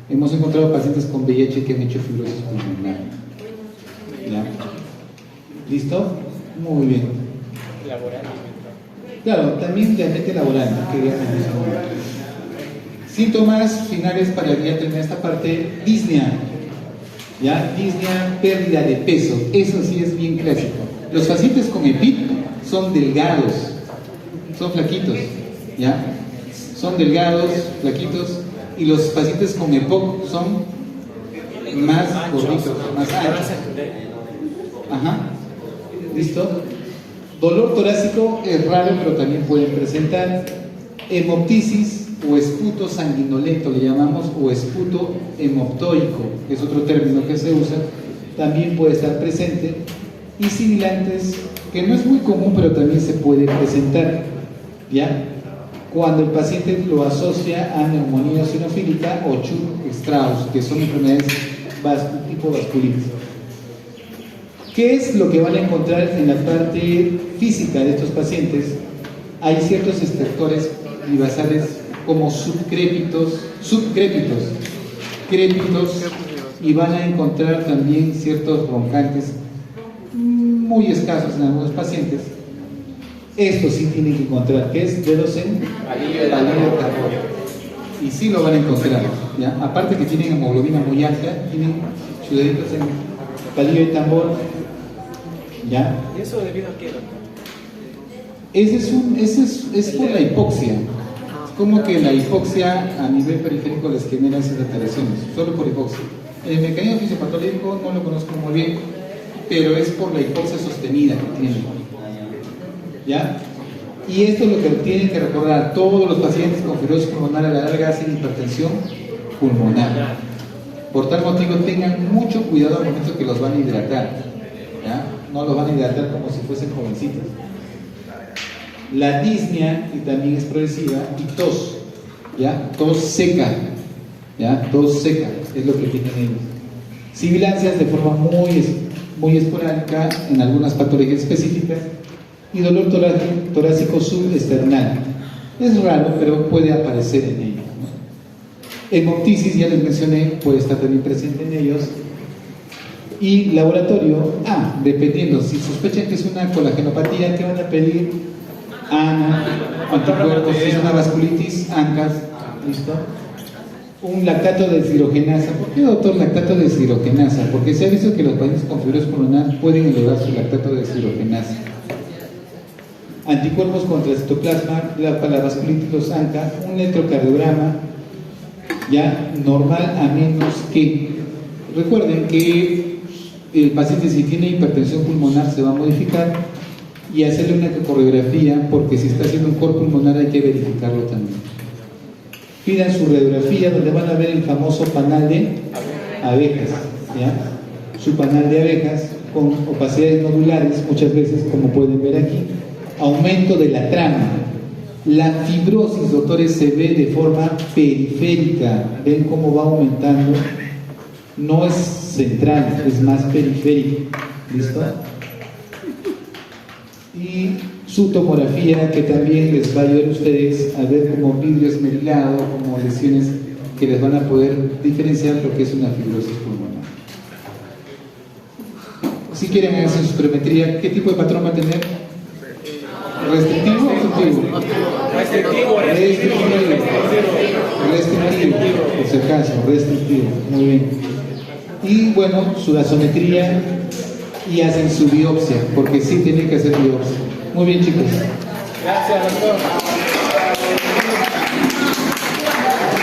Hemos encontrado pacientes con VIH que han hecho fibrosis pulmonar. ¿Ya? ¿Listo? Muy bien. Laboral. Claro, también diabetes laboral, ¿no? Quería mencionar. Síntomas finales para ya terminar esta parte: disnea. ¿Ya? Disnea, pérdida de peso. Eso sí es bien clásico. Los pacientes con EPID son delgados, son flaquitos, ¿ya? Son delgados, flaquitos, y los pacientes con EPOC son más gorditos, más anchos. Ajá. ¿Listo? Dolor torácico es raro, pero también pueden presentar. Hemoptisis o esputo sanguinolento le llamamos, o esputo hemoptoico, que es otro término que se usa, también puede estar presente. Y sibilantes, que no es muy común, pero también se puede presentar, ¿ya? Cuando el paciente lo asocia a neumonía eosinofílica o Churg-Strauss, que son enfermedades tipo vasculitis. ¿Qué es lo que van a encontrar en la parte física de estos pacientes? Hay ciertos estertores libasales como subcrépitos, crépitos, y van a encontrar también ciertos roncantes muy escasos en algunos pacientes. Esto sí tienen que encontrar, que es dedos en palillo de tambor, y sí lo van a encontrar, ¿ya? Aparte que tienen hemoglobina muy alta, tienen sus deditos en palillo de tambor, ¿ya? ¿Y eso debido a qué, doctor? Es por la hipoxia. Es como que la hipoxia a nivel periférico les genera esas alteraciones, solo por hipoxia. El mecanismo fisiopatológico no lo conozco muy bien, pero es por la hipoxia sostenida que tiene. ¿Ya? Y esto es lo que tienen que recordar todos los pacientes con fibrosis pulmonar a la larga hacen hipertensión pulmonar. Por tal motivo tengan mucho cuidado al momento que los van a hidratar. ¿Ya? No los van a hidratar como si fuesen jovencitos. La disnea, que también es progresiva, y tos, ¿ya? Tos seca, ¿ya? Tos seca es lo que tienen ellos. Sibilancias de forma muy esporádica en algunas patologías específicas y dolor torácico subesternal. Es raro, pero puede aparecer en ellos, ¿no? Hemoptisis, ya les mencioné, puede estar también presente en ellos. Y laboratorio, dependiendo, si sospechan que es una colagenopatía, ¿qué van a pedir? ANA, anticuerpos, si es una vasculitis, ANCAS, ¿listo? Un lactato de deshidrogenasa. ¿Por qué, doctor, lactato de deshidrogenasa? Porque se ha visto que los pacientes con fibrosis pulmonar pueden elevar su lactato de deshidrogenasa. Anticuerpos contra el citoplasma, para la vasculitis, los ANCA, un electrocardiograma, ya normal a menos que. Recuerden que el paciente, si tiene hipertensión pulmonar, se va a modificar y hacerle una ecocardiografía, porque si está haciendo un cor pulmonar hay que verificarlo también. Pidan su radiografía, donde van a ver el famoso panal de abejas, ¿ya? Su panal de abejas con opacidades nodulares, muchas veces, como pueden ver aquí. Aumento de la trama. La fibrosis, doctores, se ve de forma periférica. Ven cómo va aumentando. No es central, es más periférica. ¿Listo? Y su tomografía, que también les va a ayudar a ustedes a ver como vidrio esmerilado, como lesiones que les van a poder diferenciar lo que es una fibrosis pulmonar. Si quieren hacer su spirometría, ¿qué tipo de patrón va a tener? ¿Restrictivo o obstructivo? Restrictivo, por si acaso, restrictivo. Muy bien. Y bueno, su gasometría, y hacen su biopsia, porque sí tienen que hacer biopsia. Muy bien, chicos. Gracias, doctor.